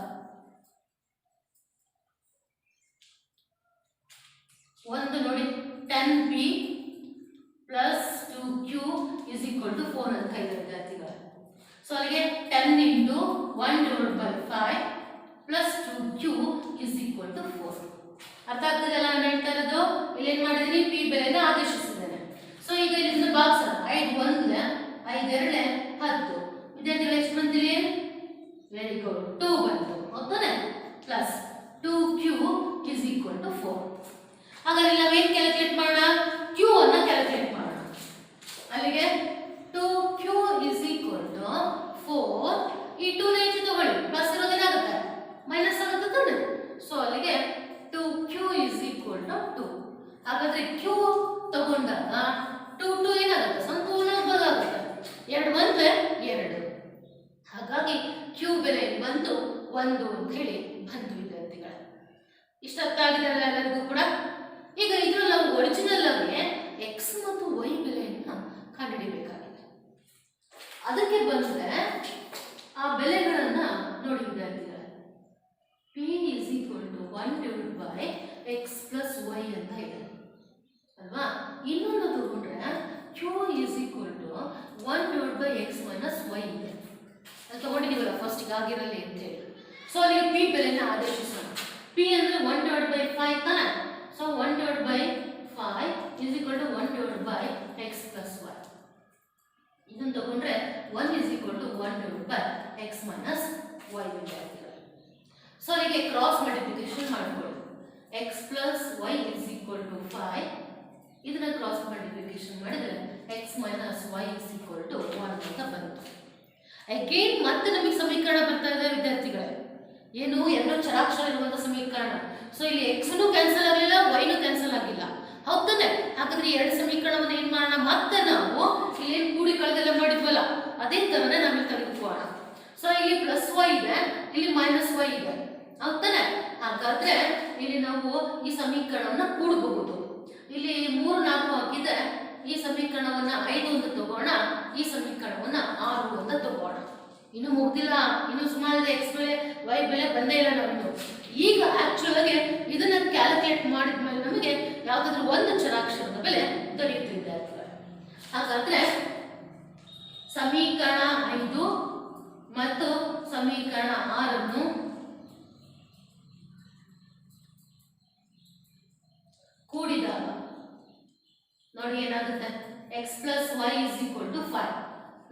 1 ನೋಡಿ 10p plus 2q is equal to 4 ಅಂತ ಇದೆ ವಿದ್ಯಾರ್ಥಿಗಳು. ಸೊ ಅಲ್ಲಿಗೆ 10 into 1/5 plus 2q is equal to 4. ಅರ್ಥ ಆಗ್ತದಲ್ಲ ನಾನು ಹೇಳ್ತಾ ಇರೋದು? ಇಲ್ಲಿ ಏನ್ ಮಾಡಿದೀನಿ ಪಿ ಬೆಲೆನ ಆದೇಶಿಸಿದ್ದೇನೆ. ಸೊ ಈಗ ಇಲ್ಲಿಂದ ಬಾಕ್ಸ್ 5 1 5 2 10 ವಿದ್ಯಾರ್ಥಿಗಳು ಎಷ್ಟು ಬಂದಿರಿ? ವೆರಿ ಗುಡ್ 2 ಬಂತು ಹೌದಾನೆ plus 2q is equal to 4. ಹಾಗಾದ್ರೆ ನಾವೇನ್ ಕ್ಯಾಲ್ಕುಲೇಟ್ ಮಾಡೋಣ? q ಅನ್ನ ಕ್ಯಾಲ್ಕುಲೇಟ್ ಮಾಡೋಣ. ಅಲ್ಲಿಗೆ 2q ಇಸ್ ಈಕ್ವಲ್ ಟು 4. ಈ 2 ನ ಈಚೆ ತಗೊಳ್ಳಿ ಪ್ಲಸ್ ಇರೋದೇನಾಗುತ್ತೆ ಮೈನಸ್ ಆಗುತ್ತೆ ತಾನೆ. ಸೊ ಅಲ್ಲಿಗೆ 2q ಇಸ್ ಈಕ್ವಲ್ ಟು 2. ಹಾಗಾದ್ರೆ q ತಗೊಂಡಾಗ 2 ಏನಾಗುತ್ತೆ ಸಂಪೂರ್ಣ ಭಾಗ ಆಗುತ್ತೆ. 2 1 2. ಹಾಗಾಗಿ q ಬೆಲೆ ಬಂತು 1 ಅಂತ ಹೇಳಿ ಬಂತು ವಿದ್ಯಾರ್ಥಿಗಳ. ಇಷ್ಟ ಅರ್ಥ ಆಗಿದೆ ಎಲ್ಲರಿಗೂ ಕೂಡ? ಈಗ ಇದ್ರಲ್ಲಿ ನಾವು ಒರಿಜಿನಲ್ ಆಗಿ x ಮತ್ತು y ಬೆಲೆಯನ್ನ ಕಂಡುಹಿಡಿಯಬೇಕಾಗಿದೆ. ಅದಕ್ಕೆ ಬಂದ್ರೆ ಆ ಬೆಲೆಗಳನ್ನ ನೋಡಿ ವಿದ್ಯಾರ್ಥಿಗಳೇ. p is equal to 1/x plus y ಅಂತ ಇದೆ ಅಲ್ವಾ? ಇನ್ನೊಂದು ತಗೊಂಡ್ರೆ q is equal to 1/x minus y ಇದೆ. ಅದು ತಗೊಂಡಿದ್ದೀವಲ್ಲ ಫಸ್ಟ್ ಆಗಿರಲಿ ಅಂತ ಹೇಳಿ. ಸೊ ಅಲ್ಲಿಗೆ p ಬೆಲೆನ ಆದೇಶಿಸೋಣ. p ಅಂದ್ರೆ 1/5 ತಾನೆ. So 1/5 is equal to 1/x plus y. ಇದನ್ನು ತಗೊಂಡ್ರೆ 1 is equal to 1/x minus y ವಿದ್ಯಾರ್ಥಿಗಳು. ಸೊ ಅಲ್ಲಿಗೆ ಕ್ರಾಸ್ ಮಲ್ಟಿಪ್ಲಿಕೇಶನ್ ಮಾಡ್ಕೊಳ್ಳಿ. x plus y is equal to 5. ಇದನ್ನ ಕ್ರಾಸ್ ಮಲ್ಟಿಪ್ಲಿಕೇಶನ್ ಮಾಡಿದ್ರೆ x minus y is equal to 1 ಅಂತ ಬಂತು. ಅಗೇನ್ ಮತ್ತೆ ನಮಗೆ ಸಮೀಕರಣ ಬರ್ತಾ ಇದೆ ವಿದ್ಯಾರ್ಥಿಗಳೇ. ಏನು? ಎರಡು ಚರಾಕ್ಷರ ಇರುವಂತ ಸಮೀಕರಣ. ಸೊ ಇಲ್ಲಿ x ನು ಕ್ಯಾನ್ಸಲ್ ಆಗಲಿಲ್ಲ y ನು ಕ್ಯಾನ್ಸಲ್ ಆಗಿಲ್ಲ. ಹೌದಾನೆ? ಹಾಗಾದ್ರೆ ಎರಡು ಸಮೀಕರಣವನ್ನು ಏನ್ ಮಾಡೋಣ, ಮತ್ತೆ ನಾವು ಇಲ್ಲಿ ಕೂಡಿ ಕಳೆದೆಲ್ಲ ಮಾಡಿದ್ವಲ್ಲ ಅದೇ ತರನೇ ನಾವಿಲ್ಲಿ ತೆಗೆದುಕೊಳ್ಳೋಣ. ಸೊ ಇಲ್ಲಿ ಪ್ಲಸ್ ವೈ ಇದೆ, ಇಲ್ಲಿ ಮೈನಸ್ ವೈ ಇದೆ, ಹೌದಾನೆ? ಹಾಗಾದ್ರೆ ಇಲ್ಲಿ ನಾವು ಈ ಸಮೀಕರಣವನ್ನ ಕೂಡಬಹುದು. ಇಲ್ಲಿ 3 4 ಹಾಕಿದ್ರೆ ಈ ಸಮೀಕರಣವನ್ನ 5 ಅಂತ ತಗೋಣ, ಈ ಸಮೀಕರಣವನ್ನ 6 ಅಂತ ತಗೋಣ. ಇನ್ನು ಮುಗ್ದಿಲ್ಲ, ಇನ್ನು ಸುಮಾರು ಎಕ್ಸ್ ಬೆಲೆ ವೈ ಬೆಲೆ ಬಂದೇ ಇಲ್ಲ ನಮ್ದು. ಈಗ ಆಕ್ಚುಲ್ ಆಗಿ ಇದನ್ನ ಕ್ಯಾಲ್ಕುಲೇಟ್ ಮಾಡಿದ್ಮೇಲೆ ನಮಗೆ ಯಾವ್ದಾದ್ರು ಒಂದು ಚರಾಕ್ಷರದ ಬೆಲೆ ದೊರೆಯುತ್ತಿದೆ. ಹಾಗಾದ್ರೆ ಸಮೀಕರಣ 5 ಮತ್ತು ಸಮೀಕರಣ 6 ಕೂಡಿದಾಗ ನೋಡಿ ಏನಾಗುತ್ತೆ, x plus y is equal to 5,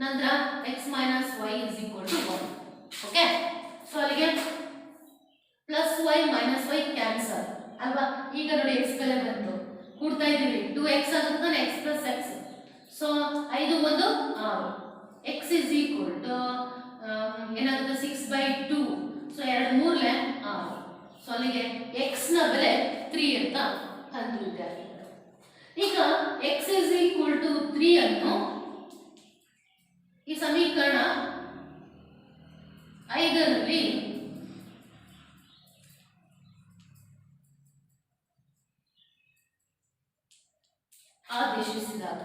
ನಂತರ x minus y is equal to 1. Okay, so ಅಲ್ಲಿಗೆ plus y minus y cancel ಅಲ್ವಾ? ಈಗ ನೋಡಿ x ಬೆಲೆ ಬಂತು, ಕೂಡ್ತಾ ಇದ್ದೀವಿ, 2x ಆಗುತ್ತೆ, x plus x. So 5 1 6, x is equal to ಏನಾಗುತ್ತೆ 6/2. ಸೊ 2 3 6. ಸೊ ಅಲ್ಲಿಗೆ x ನ ಬೆಲೆ 3 ಅಂತ ಅಂತಿದೆ. ಈಗ x is equal to 3 ಅನ್ನು ಈ ಸಮೀಕರಣ 5ರಲ್ಲಿ ಆದೇಶಿಸಿದಾಗ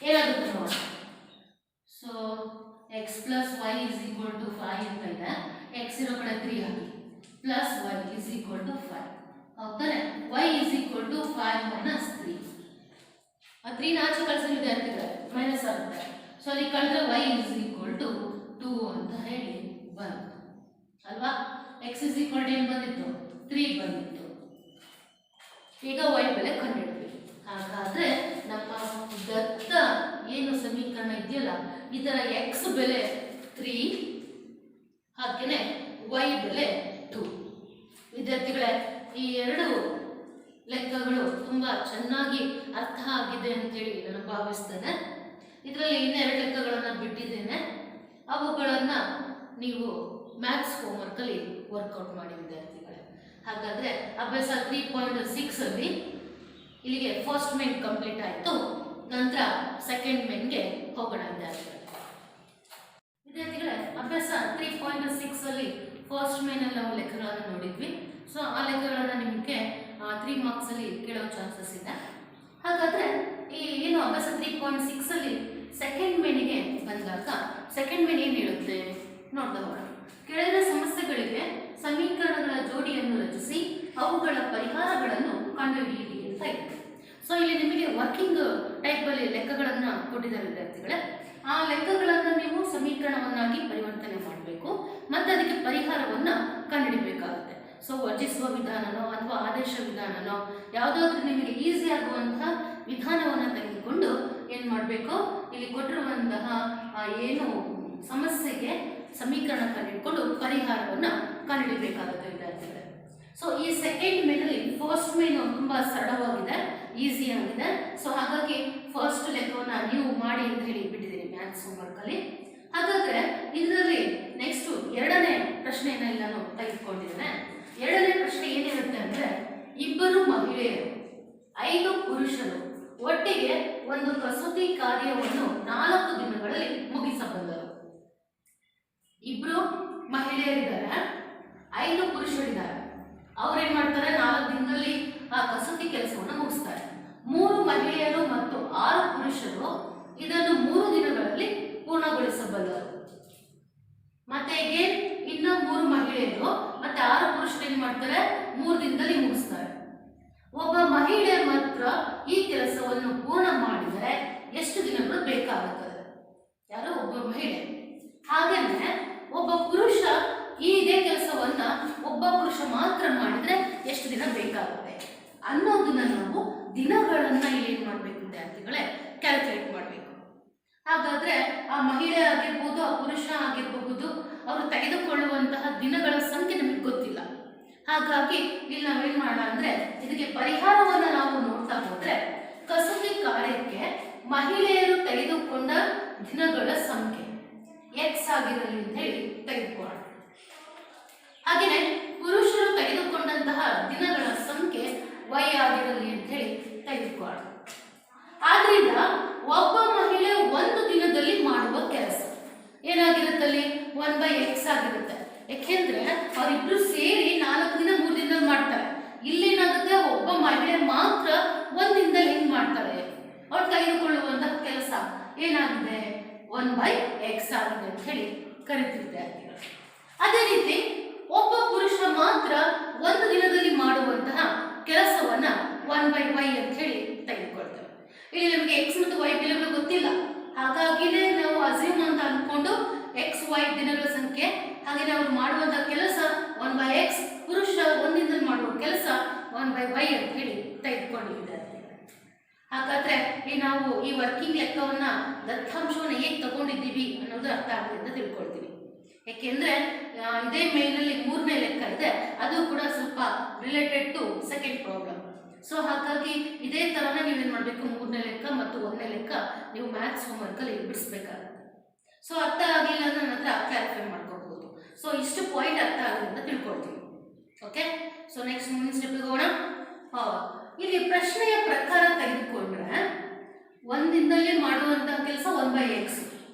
ಏನಾಗುತ್ತೆ ನೋಡಿ. So x plus y is equal to 5 ಅಂತ ಇದೆ, x ಇರೋ ಕಡೆ 3 ಹಾಕಿ, plus y is equal to 5. ಹೌದಾನೆ? y is equal to 5 minus 3. ಆ 3 ನ ಆಚೆ ಕಳಿಸಿದೆ ಅಂತಿದ್ರೆ ಮೈನಸ್ ಆಗುತ್ತೆ. ಸೊ ಅಲ್ಲಿ ಕಳೆದ್ರೆ y is equal to 2 ಅಂತ ಹೇಳಿ ಬಂತು ಅಲ್ವಾ? x is equal to ಏನು ಬಂದಿತ್ತು, 3 ಬಂದಿತ್ತು. ಈಗ y ಬೆಲೆ ಕಂಡುಹಿಡಿದ್ವಿ. ಹಾಗಾದ್ರೆ ನಮ್ಮ ದತ್ತ ಏನು ಸಮೀಕರಣ ಇದೆಯಲ್ಲ, ಇದರ x ಬೆಲೆ 3 ಹಾಗೇನೆ y ಬೆಲೆ 2. ವಿದ್ಯಾರ್ಥಿಗಳೇ, ಈ ಎರಡು ಲೆಕ್ಕಗಳು ತುಂಬಾ ಚೆನ್ನಾಗಿ ಅರ್ಥ ಆಗಿದೆ ಅಂತೇಳಿ ನಾನು ಭಾವಿಸ್ತೇನೆ. ಇದರಲ್ಲಿ ಇನ್ನೆರಡು ಲೆಕ್ಕಗಳನ್ನ ಬಿಟ್ಟಿದ್ದೇನೆ, ಅವುಗಳನ್ನ ನೀವು ಮ್ಯಾಥ್ಸ್ ಹೋಮ್ವರ್ಕ್ ಅಲ್ಲಿ ವರ್ಕೌಟ್ ಮಾಡಿ ವಿದ್ಯಾರ್ಥಿಗಳೇ. ಹಾಗಾದ್ರೆ ಅಭ್ಯಾಸ 3.6 ಅಲ್ಲಿ ಇಲ್ಲಿಗೆ ಫಸ್ಟ್ ಮೇನ್ ಕಂಪ್ಲೀಟ್ ಆಯಿತು. ನಂತರ ಸೆಕೆಂಡ್ ಮೇನ್ಗೆ ಹೋಗೋಣ ವಿದ್ಯಾರ್ಥಿಗಳೇ. ಅಭ್ಯಾಸ 3.6 ಅಲ್ಲಿ ಫಸ್ಟ್ ಮೇನ್ ಅಲ್ಲಿ ನಾವು ಲೆಕ್ಕಗಳನ್ನು ನೋಡಿದ್ವಿ. ಸೊ ಆ ಲೆಕ್ಕಗಳನ್ನ ನಿಮಗೆ 3 ಮಾರ್ಕ್ಸ್ ಅಲ್ಲಿ ಕೇಳೋ ಚಾನ್ಸಸ್ ಇದೆ. ಹಾಗಾದ್ರೆ ಈ ಏನು ಅಭ್ಯಾಸ 3.6 ಅಲ್ಲಿ ಸೆಕೆಂಡ್ ಮೇನಿಗೆ ಬಂದಾಗ ಸೆಕೆಂಡ್ ಮೇನ್ ಏನು ಹೇಳುತ್ತೆ ನೋಡ್ತಾ ಹೋಗೋಣ. ಕೆಳಗಿನ ಸಮಸ್ಯೆಗಳಿಗೆ ಸಮೀಕರಣಗಳ ಜೋಡಿಯನ್ನು ರಚಿಸಿ ಅವುಗಳ ಪರಿಹಾರಗಳನ್ನು ಕಂಡುಹಿಡಿಯಿರಿ ಅಂತ ಇದೆ. ಸೊ ಇಲ್ಲಿ ನಿಮಗೆ ವರ್ಕಿಂಗ್ ಟೈಪ್ ಅಲ್ಲಿ ಲೆಕ್ಕಗಳನ್ನ ಕೊಟ್ಟಿದ್ದಾರೆ ವಿದ್ಯಾರ್ಥಿಗಳೇ. ಆ ಲೆಕ್ಕಗಳನ್ನ ನೀವು ಸಮೀಕರಣವನ್ನಾಗಿ ಪರಿವರ್ತನೆ ಮಾಡಬೇಕು ಮತ್ತೆ ಅದಕ್ಕೆ ಪರಿಹಾರವನ್ನ ಕಂಡುಹಿಡಿಬೇಕಾಗುತ್ತೆ. ಸೊ ವರ್ಜಿಸುವ ವಿಧಾನನೋ ಅಥವಾ ಆದೇಶ ವಿಧಾನನೋ ಯಾವುದಾದ್ರೂ ನಿಮಗೆ ಈಸಿ ಆಗುವಂತಹ ವಿಧಾನವನ್ನು ತೆಗೆದುಕೊಂಡು ಏನು ಮಾಡಬೇಕು, ಇಲ್ಲಿ ಕೊಟ್ಟಿರುವಂತಹ ಏನು ಸಮಸ್ಯೆಗೆ ಸಮೀಕರಣ ಕಂಡುಹಿಡ್ಕೊಂಡು ಪರಿಹಾರವನ್ನು ಕಂಡುಹಿಡಿಬೇಕಾಗುತ್ತೆ ವಿದ್ಯಾರ್ಥಿಗಳೇ. ಸೊ ಈ ಸೆಕೆಂಡ್ ಮೇನಲ್ಲಿ ಫಸ್ಟ್ ಮೇನ್ ತುಂಬಾ ಸರಳವಾಗಿದೆ, ಈಸಿ ಆಗಿದೆ. ಸೊ ಹಾಗಾಗಿ ಫಸ್ಟ್ ಲೆಕ್ಕವನ್ನು ನೀವು ಮಾಡಿ ಅಂತ ಹೇಳಿ ಬಿಟ್ಟಿದ್ದೀನಿ ಮ್ಯಾಥ್ಸ್ ಹೋಮ್ವರ್ಕ್ ಅಲ್ಲಿ. ಹಾಗಾದ್ರೆ ಇದರಲ್ಲಿ ನೆಕ್ಸ್ಟ್ ಎರಡನೇ ಪ್ರಶ್ನೆಯನ್ನ ಇಲ್ಲಿ ನಾನು ತೆಗೆದುಕೊಂಡಿದ್ದೇನೆ. ಎರಡನೇ ಪ್ರಶ್ನೆ ಏನಿರುತ್ತೆ ಅಂದ್ರೆ, ಇಬ್ಬರು ಮಹಿಳೆಯರು 5 ಪುರುಷರು ಒಟ್ಟಿಗೆ ಒಂದು ಕಸೂತಿ ಕಾರ್ಯವನ್ನು 4 ದಿನಗಳಲ್ಲಿ ಮುಗಿಸಬಲ್ಲರು. ಇಬ್ರು ಮಹಿಳೆಯರಿದ್ದಾರೆ, 5 ಪುರುಷರಿದ್ದಾರೆ. ಅವ್ರೇನ್ ಮಾಡ್ತಾರೆ, 4 ದಿನದಲ್ಲಿ ಆ ಕಸೂತಿ ಕೆಲಸವನ್ನು ಮುಗಿಸ್ತಾರೆ. 3 ಮಹಿಳೆಯರು ಮತ್ತು 6 ಪುರುಷರು ಇದನ್ನು 3 ದಿನಗಳಲ್ಲಿ ಪೂರ್ಣಗೊಳಿಸಬಲ್ಲರು. ಮತ್ತೆ ಹೇಗೆ ಇನ್ನ 3 ಮಹಿಳೆಯರು ಮತ್ತೆ 6 ಪುರುಷರು ಏನ್ ಮಾಡ್ತಾರೆ, 3 ದಿನದಲ್ಲಿ ಮುಗಿಸ್ತಾರೆ. ಒಬ್ಬ ಮಹಿಳೆ ಮಾತ್ರ ಈ ಕೆಲಸವನ್ನು ಪೂರ್ಣ ಮಾಡಿದರೆ ಎಷ್ಟು ದಿನಗಳು ಬೇಕಾಗುತ್ತದೆ? ಯಾರು? ಒಬ್ಬ ಮಹಿಳೆ. ಹಾಗೇನೆ ಒಬ್ಬ ಪುರುಷ ಇದೇ ಕೆಲಸವನ್ನ ಒಬ್ಬ ಪುರುಷ ಮಾತ್ರ ಮಾಡಿದ್ರೆ ಎಷ್ಟು ದಿನ ಬೇಕಾಗುತ್ತೆ ಅನ್ನೋದನ್ನ ನಾವು ದಿನಗಳನ್ನ ಏನ್ ಮಾಡ್ಬೇಕು ವಿದ್ಯಾರ್ಥಿಗಳೇ, ಕ್ಯಾಲ್ಕುಲೇಟ್ ಮಾಡಬೇಕು. ಹಾಗಾದ್ರೆ ಆ ಮಹಿಳೆ ಆಗಿರ್ಬೋದು, ಆ ಪುರುಷ ಆಗಿರಬಹುದು, ಅವರು ತೆಗೆದುಕೊಳ್ಳುವಂತಹ ದಿನಗಳ ಸಂಖ್ಯೆ ನಮಗೆ ಗೊತ್ತಿಲ್ಲ. ಹಾಗಾಗಿ ಇಲ್ಲಿ ನಾವೇನ್ ಮಾಡೋಣ ಅಂದ್ರೆ, ಇದಕ್ಕೆ ಪರಿಹಾರವನ್ನ ನಾವು ನೋಡ್ತಾ ಹೋದ್ರೆ ಕಸೂತಿ ಕಾರ್ಯಕ್ಕೆ ಮಹಿಳೆಯರು ತೆಗೆದುಕೊಂಡ ದಿನಗಳ ಸಂಖ್ಯೆ x ಆಗಿರಲಿ ಅಂತ ಹೇಳಿ ತೆಗೆದುಕೊಳ್ಳೋಣ. ಹಾಗೆಯೇ ಪುರುಷರು ತೆಗೆದುಕೊಂಡಂತಹ ದಿನಗಳ ಸಂಖ್ಯೆ y ಆಗಿರಲಿ ಅಂತ ಹೇಳಿ ತೆಗೆದುಕೊಳ್ಳೋಣ. ಆದ್ರಿಂದ ಒಬ್ಬ ಮಹಿಳೆ ಒಂದು ದಿನದಲ್ಲಿ ಮಾಡುವ ಕೆಲಸ ಏನಾಗಿರುತ್ತಲ್ಲಿ 1/x ಆಗಿರುತ್ತೆ. ಯಾಕೆಂದ್ರೆ ಅವರಿಬ್ರು ಸೇರಿ 4 ದಿನ 3 ದಿನದಲ್ಲಿ ಮಾಡ್ತಾರೆ. ಇಲ್ಲೇನಾಗುತ್ತೆ, ಒಬ್ಬ ಮಹಿಳೆ ಮಾತ್ರ ಒಂದ್ ದಿನದಲ್ಲಿ ಹೆಂಗ್ ಮಾಡ್ತಾರೆ, ಅವ್ರು ತೆಗೆದುಕೊಳ್ಳುವಂತಹ ಕೆಲಸ ಏನಾಗಿದೆ 1/x ಆಗಿದೆ ಅಂತ ಹೇಳಿ ಕರಿತಿರ್ತಾರೆ. ಅದೇ ರೀತಿ ಒಬ್ಬ ಪುರುಷ ಮಾತ್ರ ಒಂದು ದಿನದಲ್ಲಿ ಮಾಡುವಂತಹ ಕೆಲಸವನ್ನ 1/y ಅಂತ ಹೇಳಿ ತೆಗೆದುಕೊಳ್ತೇವೆ. ಇಲ್ಲಿ ನಮಗೆ x ಮತ್ತು y ಬೆಲೆಗಳು ಗೊತ್ತಿಲ್ಲ, ಹಾಗಾಗಿನೇ ನಾವು ಅಸ್ಯೂಮ್ ಅಂತ ಅಂದ್ಕೊಂಡು XY ದಿನಗಳ ಸಂಖ್ಯೆ, ಹಾಗೆ ನಾವು ಮಾಡುವಂತಹ ಕೆಲಸ 1/x, ಪುರುಷ ಒಂದಿನದಲ್ಲಿ ಮಾಡುವ ಕೆಲಸ 1/y ಅಂತ ಹೇಳಿ ತೆಗೆದುಕೊಂಡಿದ್ದಾರೆ. ಹಾಗಾದ್ರೆ ನಾವು ಈ ವರ್ಕಿಂಗ್ ಲೆಕ್ಕವನ್ನ ದತ್ತಾಂಶವನ್ನು ಹೇಗೆ ತಗೊಂಡಿದ್ದೀವಿ ಅನ್ನೋದು ಅರ್ಥ ಆಗಿದೆ ಅಂತ ತಿಳ್ಕೊಳ್ತೀವಿ. ಯಾಕೆಂದ್ರೆ ಇದೇ ಮೇಲಿನಲ್ಲಿ 3ನೇ ಲೆಕ್ಕ ಇದೆ, ಅದು ಕೂಡ ಸ್ವಲ್ಪ related to second problem. So ಹಾಗಾಗಿ ಇದೇ ತರನ ನೀವೇನ್ ಮಾಡಬೇಕು, 3ನೇ ಲೆಕ್ಕ ಮತ್ತು 1ನೇ ಲೆಕ್ಕ ನೀವು ಮ್ಯಾಥ್ಸ್ ಹೋಮ್ವರ್ಕ್ ಅಲ್ಲಿ ಬಿಡಿಸ್ಬೇಕಾಗುತ್ತೆ. ಸೊ ಅರ್ಥ ಆಗಿಲ್ಲ ಅಂದ್ರೆ ನನ್ನ ಹತ್ರ ಕ್ಲಾರಿಫೈ ಮಾಡ್ಕೋಬಹುದು. ಸೊ ಇಷ್ಟು ಪಾಯಿಂಟ್ ಅರ್ಥ ಆಗಿದೆ ಅಂತ ತಿಳ್ಕೊಳ್ತೀವಿ. ಓಕೆ, ಸೊ ನೆಕ್ಸ್ಟ್ ಮುಂದಿನ ಸ್ಟೆಪ್ ಹೋಗೋಣ. ಇಲ್ಲಿ ಪ್ರಶ್ನೆಯ ಪ್ರಕಾರ ತೆಗೆದುಕೊಂಡ್ರೆ ಒಂದಿನದಲ್ಲಿ ಮಾಡುವಂತಹ ಕೆಲಸ 1/x.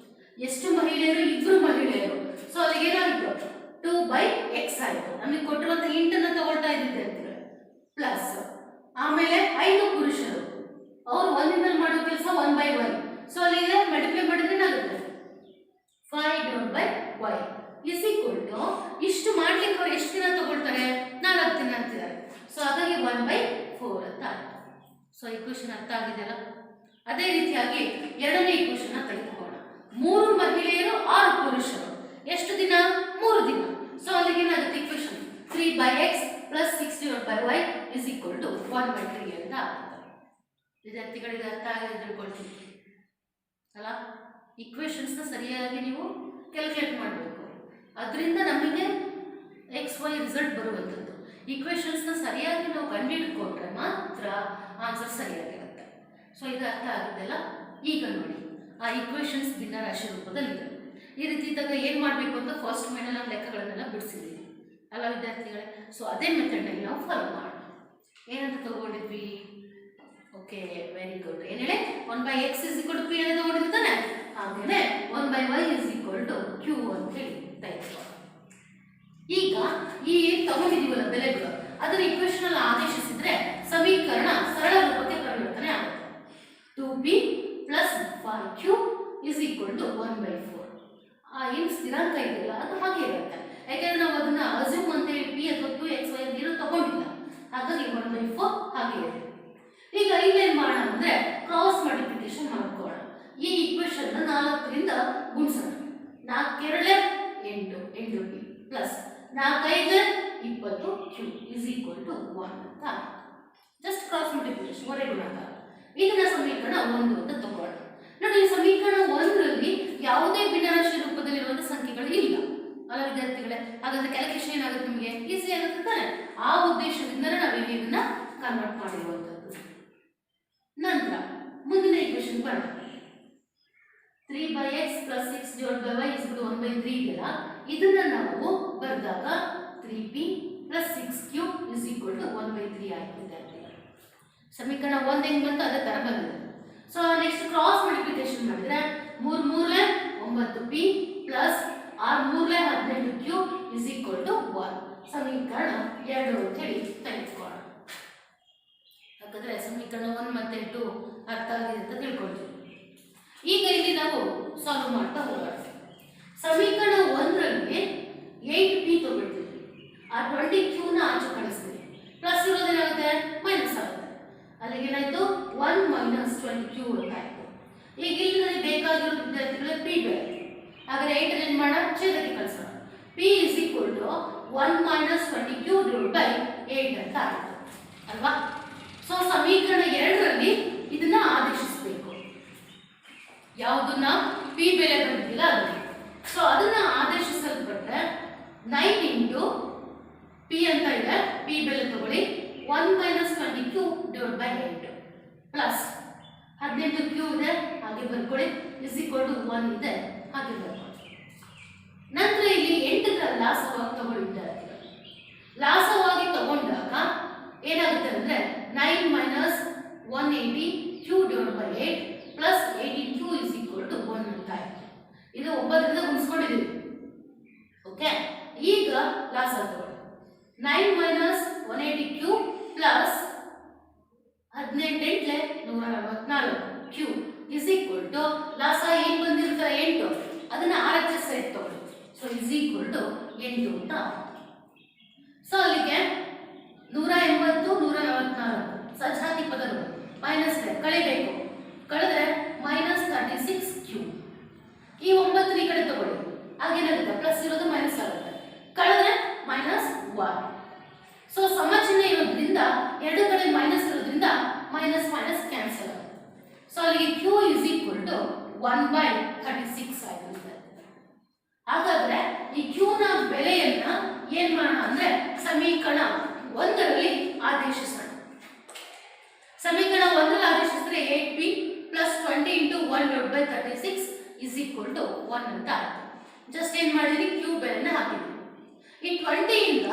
ಎಷ್ಟು ಮಹಿಳೆಯರು? 2 ಮಹಿಳೆಯರು. ಸೊ ಅಲ್ಲಿಗೆ ಏನಾಗಿತ್ತು 2/x ಆಯಿತು. ನಮಗೆ ಕೊಟ್ಟಿರುವಂತ ಇಂಟನ್ನ ತಗೊಳ್ತಾ ಇದ್ದಿದ್ದೆ ಅಂತೀವಿ. ಪ್ಲಸ್ ಆಮೇಲೆ 5 ಪುರುಷರು, ಅವರು ಒಂದಿನದಲ್ಲಿ ಮಾಡುವ ಕೆಲಸ 1/y. ಸೊ ಅಲ್ಲಿಗೆ ಮಲ್ಟಿಪ್ಲೈ ಮಾಡಿದ್ರೆ ಏನಾಗುತ್ತೆ 5/y ಇಸ್ ಈಕ್ವಲ್ ಟು ಇಷ್ಟು ಮಾಡ್ಲಿಕ್ಕೆ ಅವ್ರು ಎಷ್ಟು ದಿನ ತಗೊಳ್ತಾರೆ, 4 ದಿನ ಅಂತಿದ್ದಾರೆ. ಸೊ ಹಾಗಾಗಿ 1/4 ಅಂತ ಆಯ್ತು. ಸೊ ಈಕ್ವೇಶನ್ ಅರ್ಥ ಆಗಿದೆಯಲ್ಲ. ಅದೇ ರೀತಿಯಾಗಿ ಎರಡನೇ ಈಕ್ವೇಶನ್ ತೆಗೆದುಕೊಳ್ಳೋಣ. 3 ಮಹಿಳೆಯರು 6 ಪುರುಷರು, ಎಷ್ಟು ದಿನ? 3 ದಿನ. ಸೊ ಅಲ್ಲಿಗೆ ಏನಾಗುತ್ತೆ equation 3/x + 6/y is equal to 1/3 ಅಂತ ಆಗುತ್ತೆ. ವಿದ್ಯಾರ್ಥಿಗಳಿಗೆ ಅರ್ಥ ಆಗಿದೆ ತಿಳ್ಕೊಳ್ತೀವಿ ಅಲ್ಲ. ಈಕ್ವೇಶನ್ಸ್ ನ ಸರಿಯಾಗಿ ನೀವು ಕ್ಯಾಲ್ಕುಲೇಟ್ ಮಾಡಬೇಕು, ಅದರಿಂದ ನಮಗೆ XY ರಿಸಲ್ಟ್ ಬರುವಂಥದ್ದು. ಈಕ್ವೇಶನ್ಸ್ ನ ಸರಿಯಾಗಿ ನಾವು ಕಂಡುಹಿಡ್ಕೊಂಡ್ರೆ ಮಾತ್ರ ಆನ್ಸರ್ ಸರಿಯಾಗಿರುತ್ತೆ. ಸೊ ಇದು ಅರ್ಥ ಆಗಿದೆಲ್ಲ. ಈಗ ನೋಡಿ, ಆ ಈಕ್ವೇಶನ್ಸ್ ಭಿನ್ನರಾಶಿ ರೂಪದಲ್ಲಿದೆ. ಈ ರೀತಿ ಇದ್ದಾಗ ಏನು ಮಾಡಬೇಕು ಅಂತ ಫಸ್ಟ್ ಮೇಲೆ ನಾವು ಲೆಕ್ಕಗಳನ್ನೆಲ್ಲ ಬಿಡಿಸಿದ್ದೀವಿ ಅಲ್ಲ ವಿದ್ಯಾರ್ಥಿಗಳೇ. ಸೊ ಅದೇ ಮೆಥಡ್ನಲ್ಲಿ ನಾವು ಫಾಲೋ ಮಾಡೋಣ. ಏನಂತ ತಗೊಂಡಿದ್ವಿ? Okay, very good. ಏನು ಹೇಳಿ 1/x = p ಅಂತ ತಗೊಂಡಿರ್ತಾನೆ. ಹಾಗೇನೆ 1/y = q ಅಂತ ಹೇಳಿ ತೆಗೆದುಕೊಳ್ಳೋಣ. ಈಗ ಈ ತಗೊಂಡಿದೀವಲ್ಲ ಬೆಲೆಗಳು, ಅದರ ಈಕ್ವೇಶನ್ ಅಲ್ಲಿ ಆದೇಶಿಸಿದ್ರೆ ಸಮೀಕರಣ ಸರಳ ರೂಪಕ್ಕೆ ಪರಿವರ್ತನೆ ಆಗುತ್ತೆ. 2p + 5q = 1/4. ಏನು ಸ್ಥಿರಾಂಕ ಇದೆಯಲ್ಲ ಅದು ಹಾಗೆ ಇರುತ್ತೆ. ಯಾಕೆಂದ್ರೆ ನಾವು ಅದನ್ನ ಅಸ್ಯೂಮ್ ಅಂತೇಳಿ p ಅಥವಾ 2xy ಅಂತ ಏನೂ ತಗೊಂಡಿಲ್ಲ, ಹಾಗಾಗಿ 1/4 ಹಾಗೆ ಇದೆ. ಈಗ ಇಲ್ಲೇನ್ ಮಾಡೋಣ ಅಂದ್ರೆ ಕ್ರಾಸ್ ಮಲ್ಟಿಪ್ಲಿಕೇಶನ್ ಮಾಡ್ಕೊಳ್ಳೋಣ. ಈ ಈಕ್ವೇಶನ್ 4ರಿಂದ ಗುಣಿಸೋಣ. 4 2 8 8p ಪ್ಲಸ್ 4 5 20q = 1 ಅಂತ. ಜಸ್ಟ್ ಕ್ರಾಸ್ ಮಲ್ಟಿಪ್ಲಿಕೇಶನ್ ಹೊರೆ ಗುಣಾಕಾರ. ಇದನ್ನ ಸಮೀಕರಣ 1 ಅಂತ ತಗೊಳ್ಳೋಣ. ನೋಡಿ, ಈ ಸಮೀಕರಣ 1ರಲ್ಲಿ ಯಾವುದೇ ಭಿನ್ನರಾಶಿ ರೂಪದಲ್ಲಿರುವಂತಹ ಸಂಖ್ಯೆಗಳು ಇಲ್ಲ ಅಲ್ಲ ವಿದ್ಯಾರ್ಥಿಗಳೇ. ಹಾಗಾದ್ರೆ ಕ್ಯಾಲ್ಕುಲೇಷನ್ ಏನಾಗುತ್ತೆ, ನಿಮಗೆ ಈಸಿ ಆಗುತ್ತೆ ತಾನೆ. ಆ ಉದ್ದೇಶದಿಂದಲೇ ನಾವು ಇದನ್ನ ಕನ್ವರ್ಟ್ ಮಾಡಿರುವಂಥದ್ದು. ನಂತರ ಮುಂದಿನ ಈಕ್ವೇಶನ್ ಬರೋಣ. 3/x + 6/y = 1/3 ಇದೆಯಲ್ಲ, ಇದನ್ನ ನಾವು ಬರೆದಾಗ 3p + 6q = 1/3 ಆಗಿದೆ. ಸಮೀಕರಣ 1 ಹೆಂಗ್ ಬಂತು ಅದೇ ತರ ಬಂದಿದೆ. ಸೊ ನೆಕ್ಸ್ಟ್ ಕ್ರಾಸ್ ಮಲ್ಟಿಪ್ಲಿಕೇಶನ್ ಮಾಡಿದ್ರೆ 3 3 9p ಪ್ಲಸ್ 6 3 18q = 1. ಸಮೀಕರಣ 2 ಅಂತ ಹೇಳಿ ತೆಗೆದುಕೊಳ್ಳೋಣ. ಹಾಗಾದ್ರೆ ಸಮೀಕರಣ 1 ಮತ್ತೆ 2 ಅರ್ಥ ಆಗಿದೆ ಅಂತ ತಿಳ್ಕೊಳ್ತೀವಿ. ಈಗ ಇಲ್ಲಿ ನಾವು ಸಾಲ್ವ್ ಮಾಡ್ತಾ ಹೋಗೋಣ. ಸಮೀಕರಣ 1ರಲ್ಲಿ 8p ತಗೊಳ್ತೀವಿ, ಆ 20q ನ ಆಚೆ ಕಳಿಸ್ತೀವಿ, ಪ್ಲಸ್ ಇರೋದೇನಾಗುತ್ತೆ ಮೈನಸ್ ಆಗುತ್ತೆ. ಅಲ್ಲಿಗೆ ಏನಾಯ್ತು 1 - 20q ಅಂತ ಆಯ್ತು. ಈಗ ಇಲ್ಲಿ ನನಗೆ ಬೇಕಾಗಿರೋ ವಿದ್ಯಾರ್ಥಿಗಳ p ಬೆಲೆ, ಹಾಗಾದ್ರೆ 8 ಏನು ಮಾಡೋಣ, ಛೇದಕ್ಕೆ ಕಳಿಸೋಣ. p = 1 - 20q / 8 ಅಂತ ಆಯ್ತು ಅಲ್ವಾ. ಸೊ ಸಮೀಕರಣ 2ರಲ್ಲಿ ಇದನ್ನ ಆದೇಶಿಸಬೇಕು. ಯಾವುದನ್ನ p ಬೆಲೆ ಬಂದಿಲ್ಲ ಅದನ್ನ. ಸೊ ಅದನ್ನ ಆದೇಶಿಸಲ್ಪಟ್ರೆ 9 × p ಅಂತ ಇದೆ, p ಬೆಲೆ ತಗೊಳ್ಳಿ 1 - 20q / 8 ಪ್ಲಸ್ 18q ಇದೆ ಹಾಗೆ ಬರ್ಕೊಳ್ಳಿ = 1 ಇದೆ ಹಾಗೆ ಬರ್ಕೊಳ್ಳಿ. ನಂತರ ಇಲ್ಲಿ 8ರ ಲಾಸವಾಗಿ ತಗೊಳ್ಳಿದ್ದಾರೆ. ಲಾಸವಾಗಿ ತಗೊಂಡಾಗ ಏನಾಗುತ್ತೆ ಅಂದ್ರೆ 9 - 1 9ರಿಂದ ಗುಣಿಸ್ಕೊಂಡಿದ್ದೀವಿ. ಓಕೆ, ಈಗ ಲಾಸ ತಗೊಳ್ಳಿ. 9 minus 180 q plus 18 144 q is equal to ಲಾಸ ಏನು ಬಂದಿರ್ತಾರೆ 8, ಅದನ್ನ RHS ಸೈಡ್ ತಗೊಳ್ಳಿ. ಸೊ ಇಸ್ ಈಕ್ವಲ್ ಟು 8 ಅಂತ. ಸೊ ಅಲ್ಲಿಗೆ 180 144 ಸಜಾತಿ ಪದಗಳು ಮೈನಸ್ ಕಳಿಬೇಕು. ಕಳೆದ್ರೆ ಮೈನಸ್ 36 ಕ್ಯೂ. ಈ 9 ಈ ಕಡೆ ತಗೊಳ್ಳಿ, ಆಗೇನಾಗುತ್ತೆ ಪ್ಲಸ್ ಇರೋದು ಮೈನಸ್ ಆಗುತ್ತೆ. ಕಳೆದ್ರೆ ಮೈನಸ್ 1. ಸೊ ಸಮಚಿಹ್ನೆ ಇರೋದ್ರಿಂದ ಎರಡು ಕಡೆ ಮೈನಸ್ ಇರೋದ್ರಿಂದ ಮೈನಸ್ ಮೈನಸ್ ಕ್ಯಾನ್ಸಲ್ ಆಗುತ್ತೆ. ಸೊ ಅಲ್ಲಿಗೆ ಕ್ಯೂ ಇಸ್ ಈಕ್ವಲ್ ಟು 1/36 ಆಗಿರುತ್ತೆ. ಹಾಗಾದ್ರೆ ಈ ಕ್ಯೂ ನ ಬೆಲೆಯನ್ನ ಏನ್ ಮಾಡೋಣ ಅಂದ್ರೆ ಸಮೀಕರಣ 1ರಲ್ಲಿ ಆದೇಶಿಸೋಣ. ಸಮೀಕರಣ 1ರಲ್ಲಿ ಆದೇಶಿಸಿದ್ರೆ 8p plus 20 into 1/36 is equal to 1 ಅಂತ ಆಯ್ತು. ಜಸ್ಟ್ ಏನ್ ಮಾಡಿದ್ರಿ, ಕ್ಯೂ ಬೆಲೆನ ಹಾಕಿದ್ವಿ. ಈ 20 ಇಂದ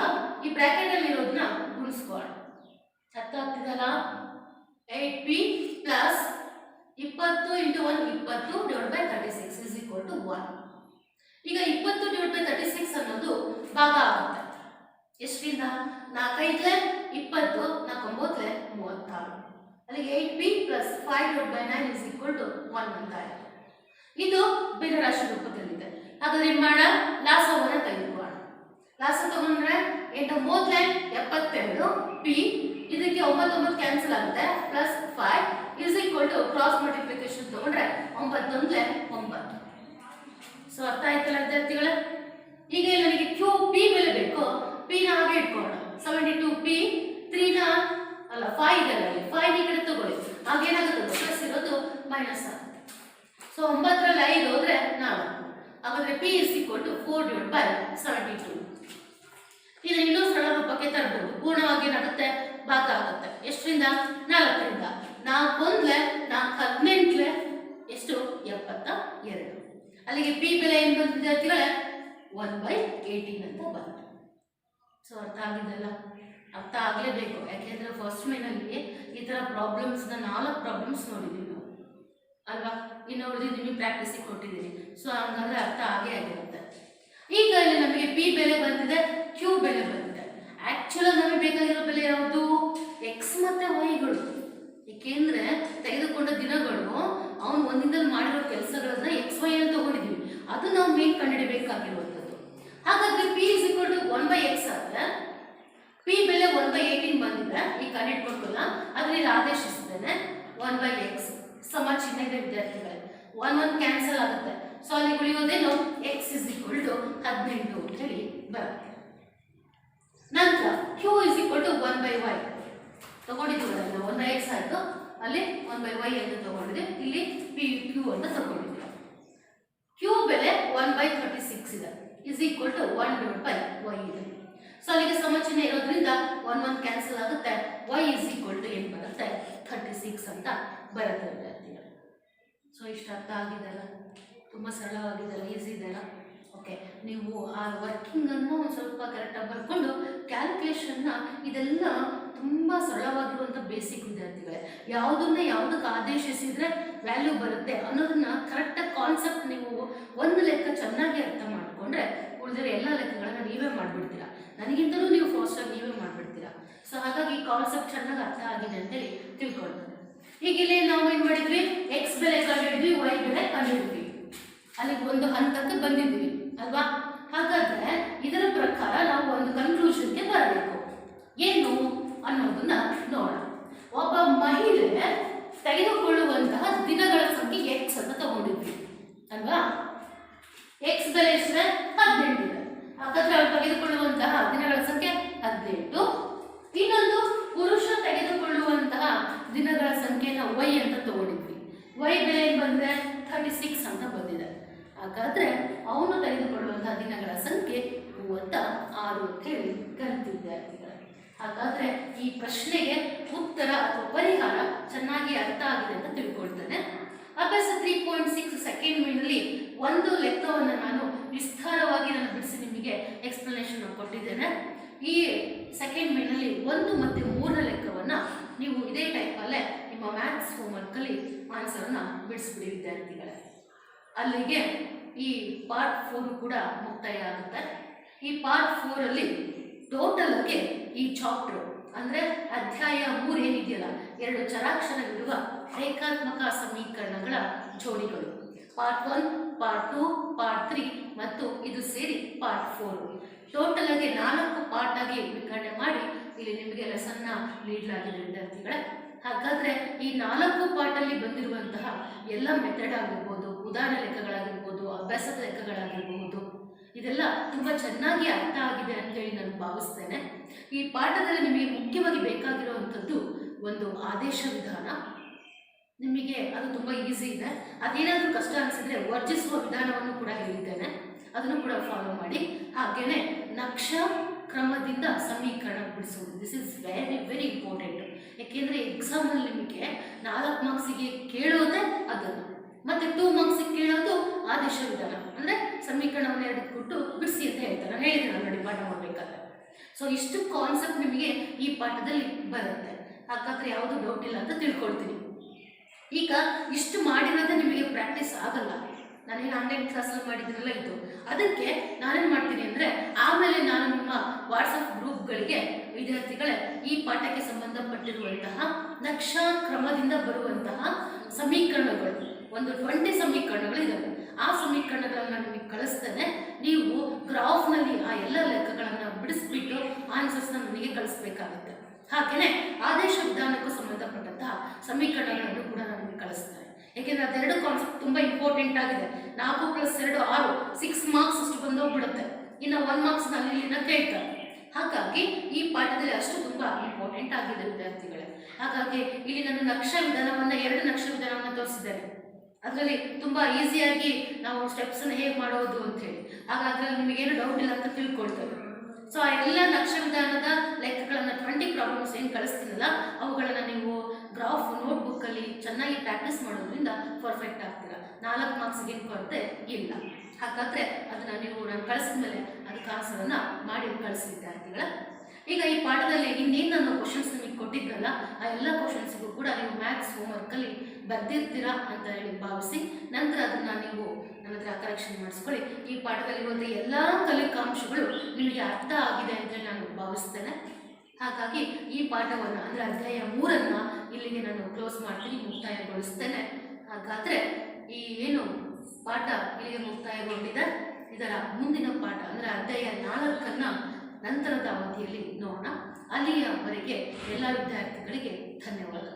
ಈ ಬ್ರಾಕೆಟ್ ಅಲ್ಲಿ ಇರೋದನ್ನ ಗುಣಿಸ್ಕೊಳ್ಳೋಣ. ಅರ್ಥ ಆಗ್ತಿದಲ್ಲ? 8p plus 20 into 1 20/36 is equal to 1. ಈಗ 20/36 ಅನ್ನೋದು ಭಾಗ ಆಗುತ್ತೆ. ಎಷ್ಟರಿಂದ? 4 20 4 36. ಅಲ್ಲಿಗೆ 8p plus 5/9 is equal to 1 ಅಂತ ಆಯ್ತು. ಇದು ಭಿನ್ನರಾಶಿ ರೂಪದಲ್ಲಿದೆ. ಹಾಗಾದ್ರೆ ಏನ್ ಮಾಡ, ಲಾಸವನ್ನ ತೆಗೆದುಕೊಳ್ಳೋಣ. ಲಾಸ ತಗೊಂಡ್ರೆ 8 3 72 p, ಇದಕ್ಕೆ 9 ಕ್ಯಾನ್ಸಲ್ ಆಗುತ್ತೆ, plus 5 is equal to cross multiplication ತಗೊಂಡ್ರೆ 9 9. ಸೊ ಅರ್ಥ ಆಯ್ತಲ್ಲ ವಿದ್ಯಾರ್ಥಿಗಳ? ಈಗ ನನಗೆ ಕ್ಯೂ ಪಿ ಬೆಲೆ ಬೇಕು, ಪಿ ನ ಹಾಗೆ ಇಟ್ಕೊಳ್ಳೋಣ. 72 p 3 ನ ಅಲ್ಲ 5 ಇದೆ, 5 ಈ ಕಡೆ ತಗೊಳ್ಳಿ, ಆಗೇನಾಗುತ್ತೆ ಪ್ಲಸ್ ಇರೋದು ಮೈನಸ್ ಆಗುತ್ತೆ. ಸೊ 9ರಲ್ಲಿ 5 ಹೋದ್ರೆ 4. ಹಾಗಾದ್ರೆ p ಇಸ್ ಈಕ್ವಲ್ ಟು 4/72. ಇದನ್ನ ಇನ್ನೂ ಸರಳ ರೂಪಕ್ಕೆ ತರಬಹುದು. ಪೂರ್ಣವಾಗಿ ಏನಾಗುತ್ತೆ, ಭಾಗ ಆಗುತ್ತೆ. ಎಷ್ಟರಿಂದ? 4ರಿಂದ. 4 4 18 ಎಷ್ಟು? 72. ಅಲ್ಲಿಗೆ ಪಿ ಬೆಲೆ ಏನು ಬಂತು ವಿದ್ಯಾರ್ಥಿಗಳೇ? 1/18 ಅಂತ ಬಂತು. ಸೊ ಅರ್ಥ ಆಗಿದೆಲ್ಲ? ಅರ್ಥ ಆಗಲೇಬೇಕು, ಯಾಕೆಂದ್ರೆ ಫಸ್ಟ್ ಮೇನಲ್ಲಿ ಈ ತರ ಪ್ರಾಬ್ಲಮ್ಸ್ 4 ಪ್ರಾಬ್ಲಮ್ಸ್ ನೋಡಿದೀವಿ ನಾವು ಅಲ್ವಾ? ಇನ್ನು ಉಳಿದಿದ್ದು ನಿಮಗೆ ಪ್ರಾಕ್ಟೀಸಿಗೆ ಕೊಟ್ಟಿದ್ದೀರಿ. ಸೊ ಹಂಗಾದ್ರೆ ಅರ್ಥ ಆಗೇ ಆಗಿರುತ್ತೆ. ಈಗ ಇಲ್ಲಿ ನಮಗೆ ಪಿ ಬೆಲೆ ಬಂದಿದೆ, ಕ್ಯೂ ಬೆಲೆ ಬಂದಿದೆ. ಆಕ್ಚುಲಿ ನಮಗೆ ಬೇಕಾಗಿರೋ ಬೆಲೆ ಯಾವುದು? ಎಕ್ಸ್ ಮತ್ತೆ ವೈಗಳು. ಏಕೆಂದ್ರೆ ತೆಗೆದುಕೊಂಡ ದಿನಗಳು ಅವನು ಒಂದಿನದಲ್ಲಿ ಮಾಡಿರೋ ಕೆಲಸಗಳನ್ನ ಎಕ್ಸ್ ವೈ ಅಂತ ತಗೊಂಡಿದ್ದೀವಿ, ಅದು ನಾವು ಮೇನ್ ಕಂಡುಹಿಡಬೇಕಾಗಿರುವಂಥದ್ದು. ಹಾಗಾದ್ರೆ P is equal to 1/x ಆದ್ರೆ ಪಿ ಬೆಲೆ 1/18 ಬಂದಿದೆ. ಈಗ ಕಂಡುಹಿಡ್ಕೊಳ್ತಲ್ಲ, ಅದ್ರಲ್ಲಿ ಆದೇಶಿಸಿದ್ದೇನೆ 1/x. ಸಮ ಚಿಹ್ನೆ ಇದೆ ವಿದ್ಯಾರ್ಥಿಗಳೇ, 1 ಕ್ಯಾನ್ಸಲ್ ಆಗುತ್ತೆ. ಸೊ ಅಲ್ಲಿ ಉಳಿಯೋದೇನು? x ಇಸ್ ಈಕ್ವಲ್ ಟು 18 ಅಂತ ಹೇಳಿ ಬರುತ್ತೆ. ನಂತರ q is equal to 1/y ತಗೊಂಡಿದ್ದೀವಲ್ಲ, 1/x ಆಯ್ತು, ಅಲ್ಲಿ 1/y ಅಂತ ತಗೊಂಡಿದ್ದೆ, ಇಲ್ಲಿ q ಅಂತ ತಗೊಂಡಿದ್ದೀವಿ. q ಬೆಲೆ 1/36 ಇದೆ, ಇಸ್ ಈಕ್ವಲ್ ಟು 1/y ಇದೆ. ಸೊ ಅಲ್ಲಿಗೆ ಸಮಚಿಹ್ನೆ ಇರೋದ್ರಿಂದ 1 ಕ್ಯಾನ್ಸಲ್ ಆಗುತ್ತೆ, y ಇಸ್ ಈಕ್ವಲ್ ಟು ಏನು ಬರುತ್ತೆ? 36 ಅಂತ ಬರುತ್ತೆ ವಿದ್ಯಾರ್ಥಿಗಳು. ಸೊ ಇಷ್ಟು ಅರ್ಥ ಆಗಿದೆಲ್ಲ? ತುಂಬ ಸರಳವಾಗಿದೆಲ್ಲ, ಈಸಿ ಇದೆಲ್ಲ. ಓಕೆ, ನೀವು ಆ ವರ್ಕಿಂಗನ್ನು ಒಂದು ಸ್ವಲ್ಪ ಕರೆಕ್ಟಾಗಿ ಬರ್ಕೊಂಡು ಕ್ಯಾಲ್ಕುಲೇಷನ್ನ ಇದೆಲ್ಲ ತುಂಬ ಸರಳವಾಗಿರುವಂಥ ಬೇಸಿಕ್ ವಿದ್ಯಾರ್ಥಿಗಳೇ. ಯಾವುದನ್ನ ಯಾವುದಕ್ಕೆ ಆದೇಶಿಸಿದರೆ ವ್ಯಾಲ್ಯೂ ಬರುತ್ತೆ ಅನ್ನೋದನ್ನ ಕರೆಕ್ಟಾಗಿ ಕಾನ್ಸೆಪ್ಟ್ ನೀವು ಒಂದು ಲೆಕ್ಕ ಚೆನ್ನಾಗಿ ಅರ್ಥ ಮಾಡಿಕೊಂಡ್ರೆ ಉಳಿದಿರೋ ಎಲ್ಲ ಲೆಕ್ಕಗಳನ್ನ ನೀವೇ ಮಾಡಿಬಿಡ್ತೀರಾ. ನನಗಿಂತಲೂ ನೀವು ಫಾಸ್ಟಾಗಿ ನೀವೇ ಮಾಡಿಬಿಡ್ತೀರಾ. ಸೊ ಹಾಗಾಗಿ ಈ ಕಾನ್ಸೆಪ್ಟ್ ಚೆನ್ನಾಗಿ ಅರ್ಥ ಆಗಿದೆ ಅಂತೇಳಿ ತಿಳ್ಕೊಳ್ತಾರೆ. ಈಗ ಇಲ್ಲಿ ನಾವು ಏನು ಮಾಡಿದ್ವಿ? ಎಕ್ಸ್ ಬೆಲೆ ಕಂಡುಹಿಡಿದ್ವಿ, ವೈ ಬೆಲೆ ಕಂಡುಹಿಡಿದ್ವಿ, ಅಲ್ಲಿಗೆ ಒಂದು ಹಂತಕ್ಕೆ ಬಂದಿದ್ವಿ ಅಲ್ವಾ? ಹಾಗಾದ್ರೆ ಇದರ ಪ್ರಕಾರ ನಾವು ಒಂದು ಕನ್ಕ್ಲೂಷನ್ಗೆ ಬರಬೇಕು. ಏನು ಅನ್ನೋದನ್ನ ನೋಡೋಣ. ಒಬ್ಬ ಮಹಿಳೆ ತೆಗೆದುಕೊಳ್ಳುವಂತಹ ದಿನಗಳ ಸಂಖ್ಯೆ ಎಕ್ಸ್ ಅಂತ ತಗೊಂಡಿದ್ವಿ ಅಲ್ವಾ? ಎಕ್ಸ್ ಬೆಲೆ ಎಷ್ಟಿದೆ? 18 ಇದೆ. ಹಾಗಾದ್ರೆ ಅವಳು ತೆಗೆದುಕೊಳ್ಳುವಂತಹ ದಿನಗಳ ಸಂಖ್ಯೆ 18. ಇನ್ನೊಂದು ಪುರುಷ ತೆಗೆದುಕೊಳ್ಳುವಂತಹ ದಿನಗಳ ಸಂಖ್ಯೆನ ವೈ ಅಂತ ತಗೊಂಡಿದ್ವಿ. ವೈ ಬೆಲೆ ಏನು ಬಂದಿದೆ? 36 ಅಂತ ಬಂದಿದೆ. ಹಾಗಾದ್ರೆ ಅವನು ತೆಗೆದುಕೊಳ್ಳುವಂತಹ ದಿನಗಳ ಸಂಖ್ಯೆ 36 ಅಂತ ಹೇಳಿ ಕಲಿತಿದ್ದೆ. ಹಾಗಾದ್ರೆ ಈ ಪ್ರಶ್ನೆಗೆ ಉತ್ತರ ಅಥವಾ ಪರಿಹಾರ ಚೆನ್ನಾಗಿ ಅರ್ಥ ಆಗಿದೆ ಅಂತ ತಿಳ್ಕೊಳ್ತೇನೆ. ಅಭ್ಯಾಸ 3.6 ಸೆಕೆಂಡ್ ಮೇನಲ್ಲಿ ಒಂದು ಲೆಕ್ಕವನ್ನು ನಾನು ವಿಸ್ತಾರವಾಗಿ ಬಿಡಿಸಿ ನಿಮಗೆ ಎಕ್ಸ್ಪ್ಲನೇಷನ್ ಕೊಟ್ಟಿದ್ದೇನೆ. ಈ ಸೆಕೆಂಡ್ ಮೇನಲ್ಲಿ 1 ಮತ್ತು 3ರ ಲೆಕ್ಕವನ್ನು ನೀವು ಇದೇ ಟೈಪಲ್ಲೇ ನಿಮ್ಮ ಮ್ಯಾಥ್ಸ್ ಹೋಮ್ವರ್ಕಲ್ಲಿ ಆನ್ಸರನ್ನು ಬಿಡಿಸ್ಬಿಡಿ ವಿದ್ಯಾರ್ಥಿಗಳೇ. ಅಲ್ಲಿಗೆ ಈ ಪಾರ್ಟ್ 4 ಕೂಡ ಮುಕ್ತಾಯ ಆಗುತ್ತೆ. ಈ ಪಾರ್ಟ್ 4 ಅಲ್ಲಿ ಟೋಟಲ್ ಆಗಿ ಈ ಚಾಪ್ಟರ್ ಅಂದ್ರೆ ಅಧ್ಯಾಯ 3 ಏನಿದೆಯಲ್ಲ, 2 ಚರಾಕ್ಷರವಿರುವ ರೇಖಾತ್ಮಕ ಸಮೀಕರಣಗಳ ಜೋಡಿಗಳು, ಪಾರ್ಟ್ 1, ಪಾರ್ಟ್ 2, ಪಾರ್ಟ್ 3 ಮತ್ತು ಇದು ಸೇರಿ ಪಾರ್ಟ್ 4. ಟೋಟಲ್ ಆಗಿ 4 ಪಾರ್ಟ್ ಆಗಿ ವಿಂಗಡಣೆ ಮಾಡಿ ಇಲ್ಲಿ ನಿಮಗೆ ಲೆಸನ್ನ ನೀಡಲಾಗಿದೆ ವಿದ್ಯಾರ್ಥಿಗಳೇ. ಹಾಗಾದ್ರೆ ಈ 4 ಪಾರ್ಟ್ ಅಲ್ಲಿ ಬಂದಿರುವಂತಹ ಎಲ್ಲ ಮೆಥಡ್ ಆಗಿರ್ಬೋದು, ಉದಾಹರಣೆ ಲೆಕ್ಕಗಳಾಗಿರ್ಬೋದು, ಅಭ್ಯಾಸದ ಲೆಕ್ಕಗಳಾಗಿರಬಹುದು, ಇದೆಲ್ಲ ತುಂಬಾ ಚೆನ್ನಾಗಿ ಅರ್ಥ ಆಗಿದೆ ಅಂತ ಹೇಳಿ ನಾನು ಭಾವಿಸ್ತೇನೆ. ಈ ಪಾಠದಲ್ಲಿ ನಿಮಗೆ ಮುಖ್ಯವಾಗಿ ಬೇಕಾಗಿರುವಂಥದ್ದು ಒಂದು ಆದೇಶ ವಿಧಾನ. ನಿಮಗೆ ಅದು ತುಂಬಾ ಈಸಿ ಇದೆ. ಅದೇನಾದರೂ ಕಷ್ಟ ಅನಿಸಿದ್ರೆ ವರ್ಜಿಸುವ ವಿಧಾನವನ್ನು ಕೂಡ ಹೇಳಿದ್ದೇನೆ, ಅದನ್ನು ಕೂಡ ಫಾಲೋ ಮಾಡಿ. ಹಾಗೇನೆ ನಕ್ಷ ಕ್ರಮದಿಂದ ಸಮೀಕರಣ ಬಿಡಿಸುವುದು, this is very very important. ಯಾಕೆಂದರೆ ಎಕ್ಸಾಮಲ್ಲಿ ನಿಮಗೆ 4 ಮಾರ್ಕ್ಸಿಗೆ ಕೇಳೋದೇ ಅದನ್ನು, ಮತ್ತೆ 2 ಮಾರ್ಕ್ಸಿಗೆ ಕೇಳೋದು ಆದೇಶ ವಿಧಾನ. ಅಂದರೆ ಸಮೀಕರಣವನ್ನು 2 ಕೊಟ್ಟು ಬಿಡಿಸಿ ಅಂತ ಹೇಳ್ತಾರೆ, ನಾನು ಹೇಳಿದೆ ನಾನು ನೋಡಿ ಪಾಠ ಮಾಡಬೇಕಾದ್ರೆ. ಸೊ ಇಷ್ಟು ಕಾನ್ಸೆಪ್ಟ್ ನಿಮಗೆ ಈ ಪಾಠದಲ್ಲಿ ಬರುತ್ತೆ. ಹಾಗಾದರೆ ಯಾವುದು ಡೌಟ್ ಇಲ್ಲ ಅಂತ ತಿಳ್ಕೊಳ್ತೀನಿ. ಈಗ ಇಷ್ಟು ಮಾಡಿರೋದೇ ನಿಮಗೆ ಪ್ರಾಕ್ಟೀಸ್ ಆಗಲ್ಲ. ನಾನೇನು ಆನ್ಲೈನ್ ಕ್ಲಾಸಲ್ಲಿ ಮಾಡಿದ್ದೀನಲ್ಲ ಇದು, ಅದಕ್ಕೆ ನಾನೇನು ಮಾಡ್ತೀನಿ ಅಂದರೆ ಆಮೇಲೆ ನಾನು ನಿಮ್ಮ ವಾಟ್ಸಪ್ ಗ್ರೂಪ್ಗಳಿಗೆ ವಿದ್ಯಾರ್ಥಿಗಳೇ ಈ ಪಾಠಕ್ಕೆ ಸಂಬಂಧಪಟ್ಟಿರುವಂತಹ ನಕ್ಷಾ ಕ್ರಮದಿಂದ ಬರುವಂತಹ ಸಮೀಕರಣಗಳು, ಒಂದು 20 ಸಮೀಕರಣಗಳು ಇದ್ದಾವೆ. ಆ ಸಮೀಕರಣಗಳನ್ನು ನಿಮಗೆ ಕಳಿಸ್ತೇನೆ. ನೀವು ಗ್ರಾಫ್ನಲ್ಲಿ ಆ ಎಲ್ಲ ಲೆಕ್ಕಗಳನ್ನು ಬಿಡಿಸ್ಬಿಟ್ಟು ಆನ್ಸರ್ಸ್ನ ನನಗೆ ಕಳಿಸ್ಬೇಕಾಗುತ್ತೆ. ಹಾಗೆಯೇ ಆದೇಶ ವಿಧಾನಕ್ಕೂ ಸಂಬಂಧಪಟ್ಟಂತಹ ಸಮೀಕರಣಗಳನ್ನು ಕೂಡ ನನಗೆ ಕಳಿಸ್ತೇನೆ. ಯಾಕೆಂದರೆ ಅದೆರಡು ಕಾನ್ಸೆಪ್ಟ್ ತುಂಬ ಇಂಪಾರ್ಟೆಂಟ್ ಆಗಿದೆ. 4 + 2 6, 6 ಮಾರ್ಕ್ಸ್ ಅಷ್ಟು ಬಂದೋಗ್ಬಿಡುತ್ತೆ. ಇನ್ನು 1 ಮಾರ್ಕ್ಸ್ ಇಲ್ಲಿನ ಕೇಳ್ತಾರೆ. ಹಾಗಾಗಿ ಈ ಪಾಠದಲ್ಲಿ ಅಷ್ಟು ತುಂಬ ಇಂಪಾರ್ಟೆಂಟ್ ಆಗಿದೆ ವಿದ್ಯಾರ್ಥಿಗಳೇ. ಹಾಗಾಗಿ ಇಲ್ಲಿ ನಾನು ನಕ್ಷಾ ವಿಧಾನವನ್ನು 2 ನಕ್ಷಾ ವಿಧಾನವನ್ನು ತೋರಿಸಿದ್ದೇನೆ. ಅದರಲ್ಲಿ ತುಂಬ ಈಸಿಯಾಗಿ ನಾವು ಸ್ಟೆಪ್ಸನ್ನು ಹೇಗೆ ಮಾಡೋದು ಅಂತ ಹೇಳಿ, ಹಾಗಾದ್ರೆ ನಿಮಗೇನು ಡೌಟ್ ಇಲ್ಲ ಅಂತ ತಿಳ್ಕೊಳ್ತೇವೆ. ಸೊ ಆ ಎಲ್ಲ ನಕ್ಷಾ ವಿಧಾನದ ಲೆಕ್ಕಗಳನ್ನು 20 ಪ್ರಾಬ್ಲಮ್ಸ್ ಏನು ಕಳಿಸ್ತೀನಲ್ಲ ಅವುಗಳನ್ನು ನೀವು ಗ್ರಾಫ್ ನೋಟ್ಬುಕ್ಕಲ್ಲಿ ಚೆನ್ನಾಗಿ ಪ್ರಾಕ್ಟೀಸ್ ಮಾಡೋದ್ರಿಂದ ಪರ್ಫೆಕ್ಟ್ ಆಗ್ತೀರಾ. 4 ಮಾರ್ಕ್ಸ್ಗೆ ಕೊರತೆ ಇಲ್ಲ. ಹಾಗಾದರೆ ಅದನ್ನು ನೀವು ನಾನು ಕಳಿಸಿದ ಮೇಲೆ ಅದಕ್ಕೆ ಆನ್ಸರನ್ನು ಮಾಡಿ ಕಳಿಸಿ ವಿದ್ಯಾರ್ಥಿಗಳ. ಈಗ ಈ ಪಾಠದಲ್ಲಿ ಇನ್ನೇನು ನಾನು ಕ್ವಶನ್ಸ್ ನಿಮಗೆ ಕೊಟ್ಟಿದ್ರಲ್ಲ ಆ ಎಲ್ಲ ಕ್ವಶನ್ಸ್ಗೂ ಕೂಡ ನೀವು ಮ್ಯಾಥ್ಸ್ ಹೋಮ್ವರ್ಕಲ್ಲಿ ಬರ್ದಿರ್ತೀರಾ ಅಂತ ಹೇಳಿ ಭಾವಿಸಿ, ನಂತರ ಅದನ್ನು ನೀವು ನನ್ನ ಹತ್ರ ಕರೆಕ್ಷನ್ ಮಾಡಿಸ್ಕೊಳ್ಳಿ. ಈ ಪಾಠದಲ್ಲಿರುವಂಥ ಎಲ್ಲ ಕಲಿಕಾಂಶಗಳು ನಿಮಗೆ ಅರ್ಥ ಆಗಿದೆ ಅಂತೇಳಿ ನಾನು ಭಾವಿಸ್ತೇನೆ. ಹಾಗಾಗಿ ಈ ಪಾಠವನ್ನು ಅಂದರೆ ಅಧ್ಯಾಯ 3 ಇಲ್ಲಿಗೆ ನಾನು ಕ್ಲೋಸ್ ಮಾಡ್ತೀನಿ, ಮುಕ್ತಾಯಗೊಳಿಸ್ತೇನೆ. ಹಾಗಾದರೆ ಈ ಏನು ಪಾಠ ಇಲ್ಲಿಗೆ ಮುಕ್ತಾಯಗೊಂಡಿದೆ, ಇದರ ಮುಂದಿನ ಪಾಠ ಅಂದರೆ ಅಧ್ಯಾಯ 4 ನಂತರದ ಅವಧಿಯಲ್ಲಿ ನೋಡೋಣ. ಅಲ್ಲಿಯವರೆಗೆ ಎಲ್ಲ ವಿದ್ಯಾರ್ಥಿಗಳಿಗೆ ಧನ್ಯವಾದ.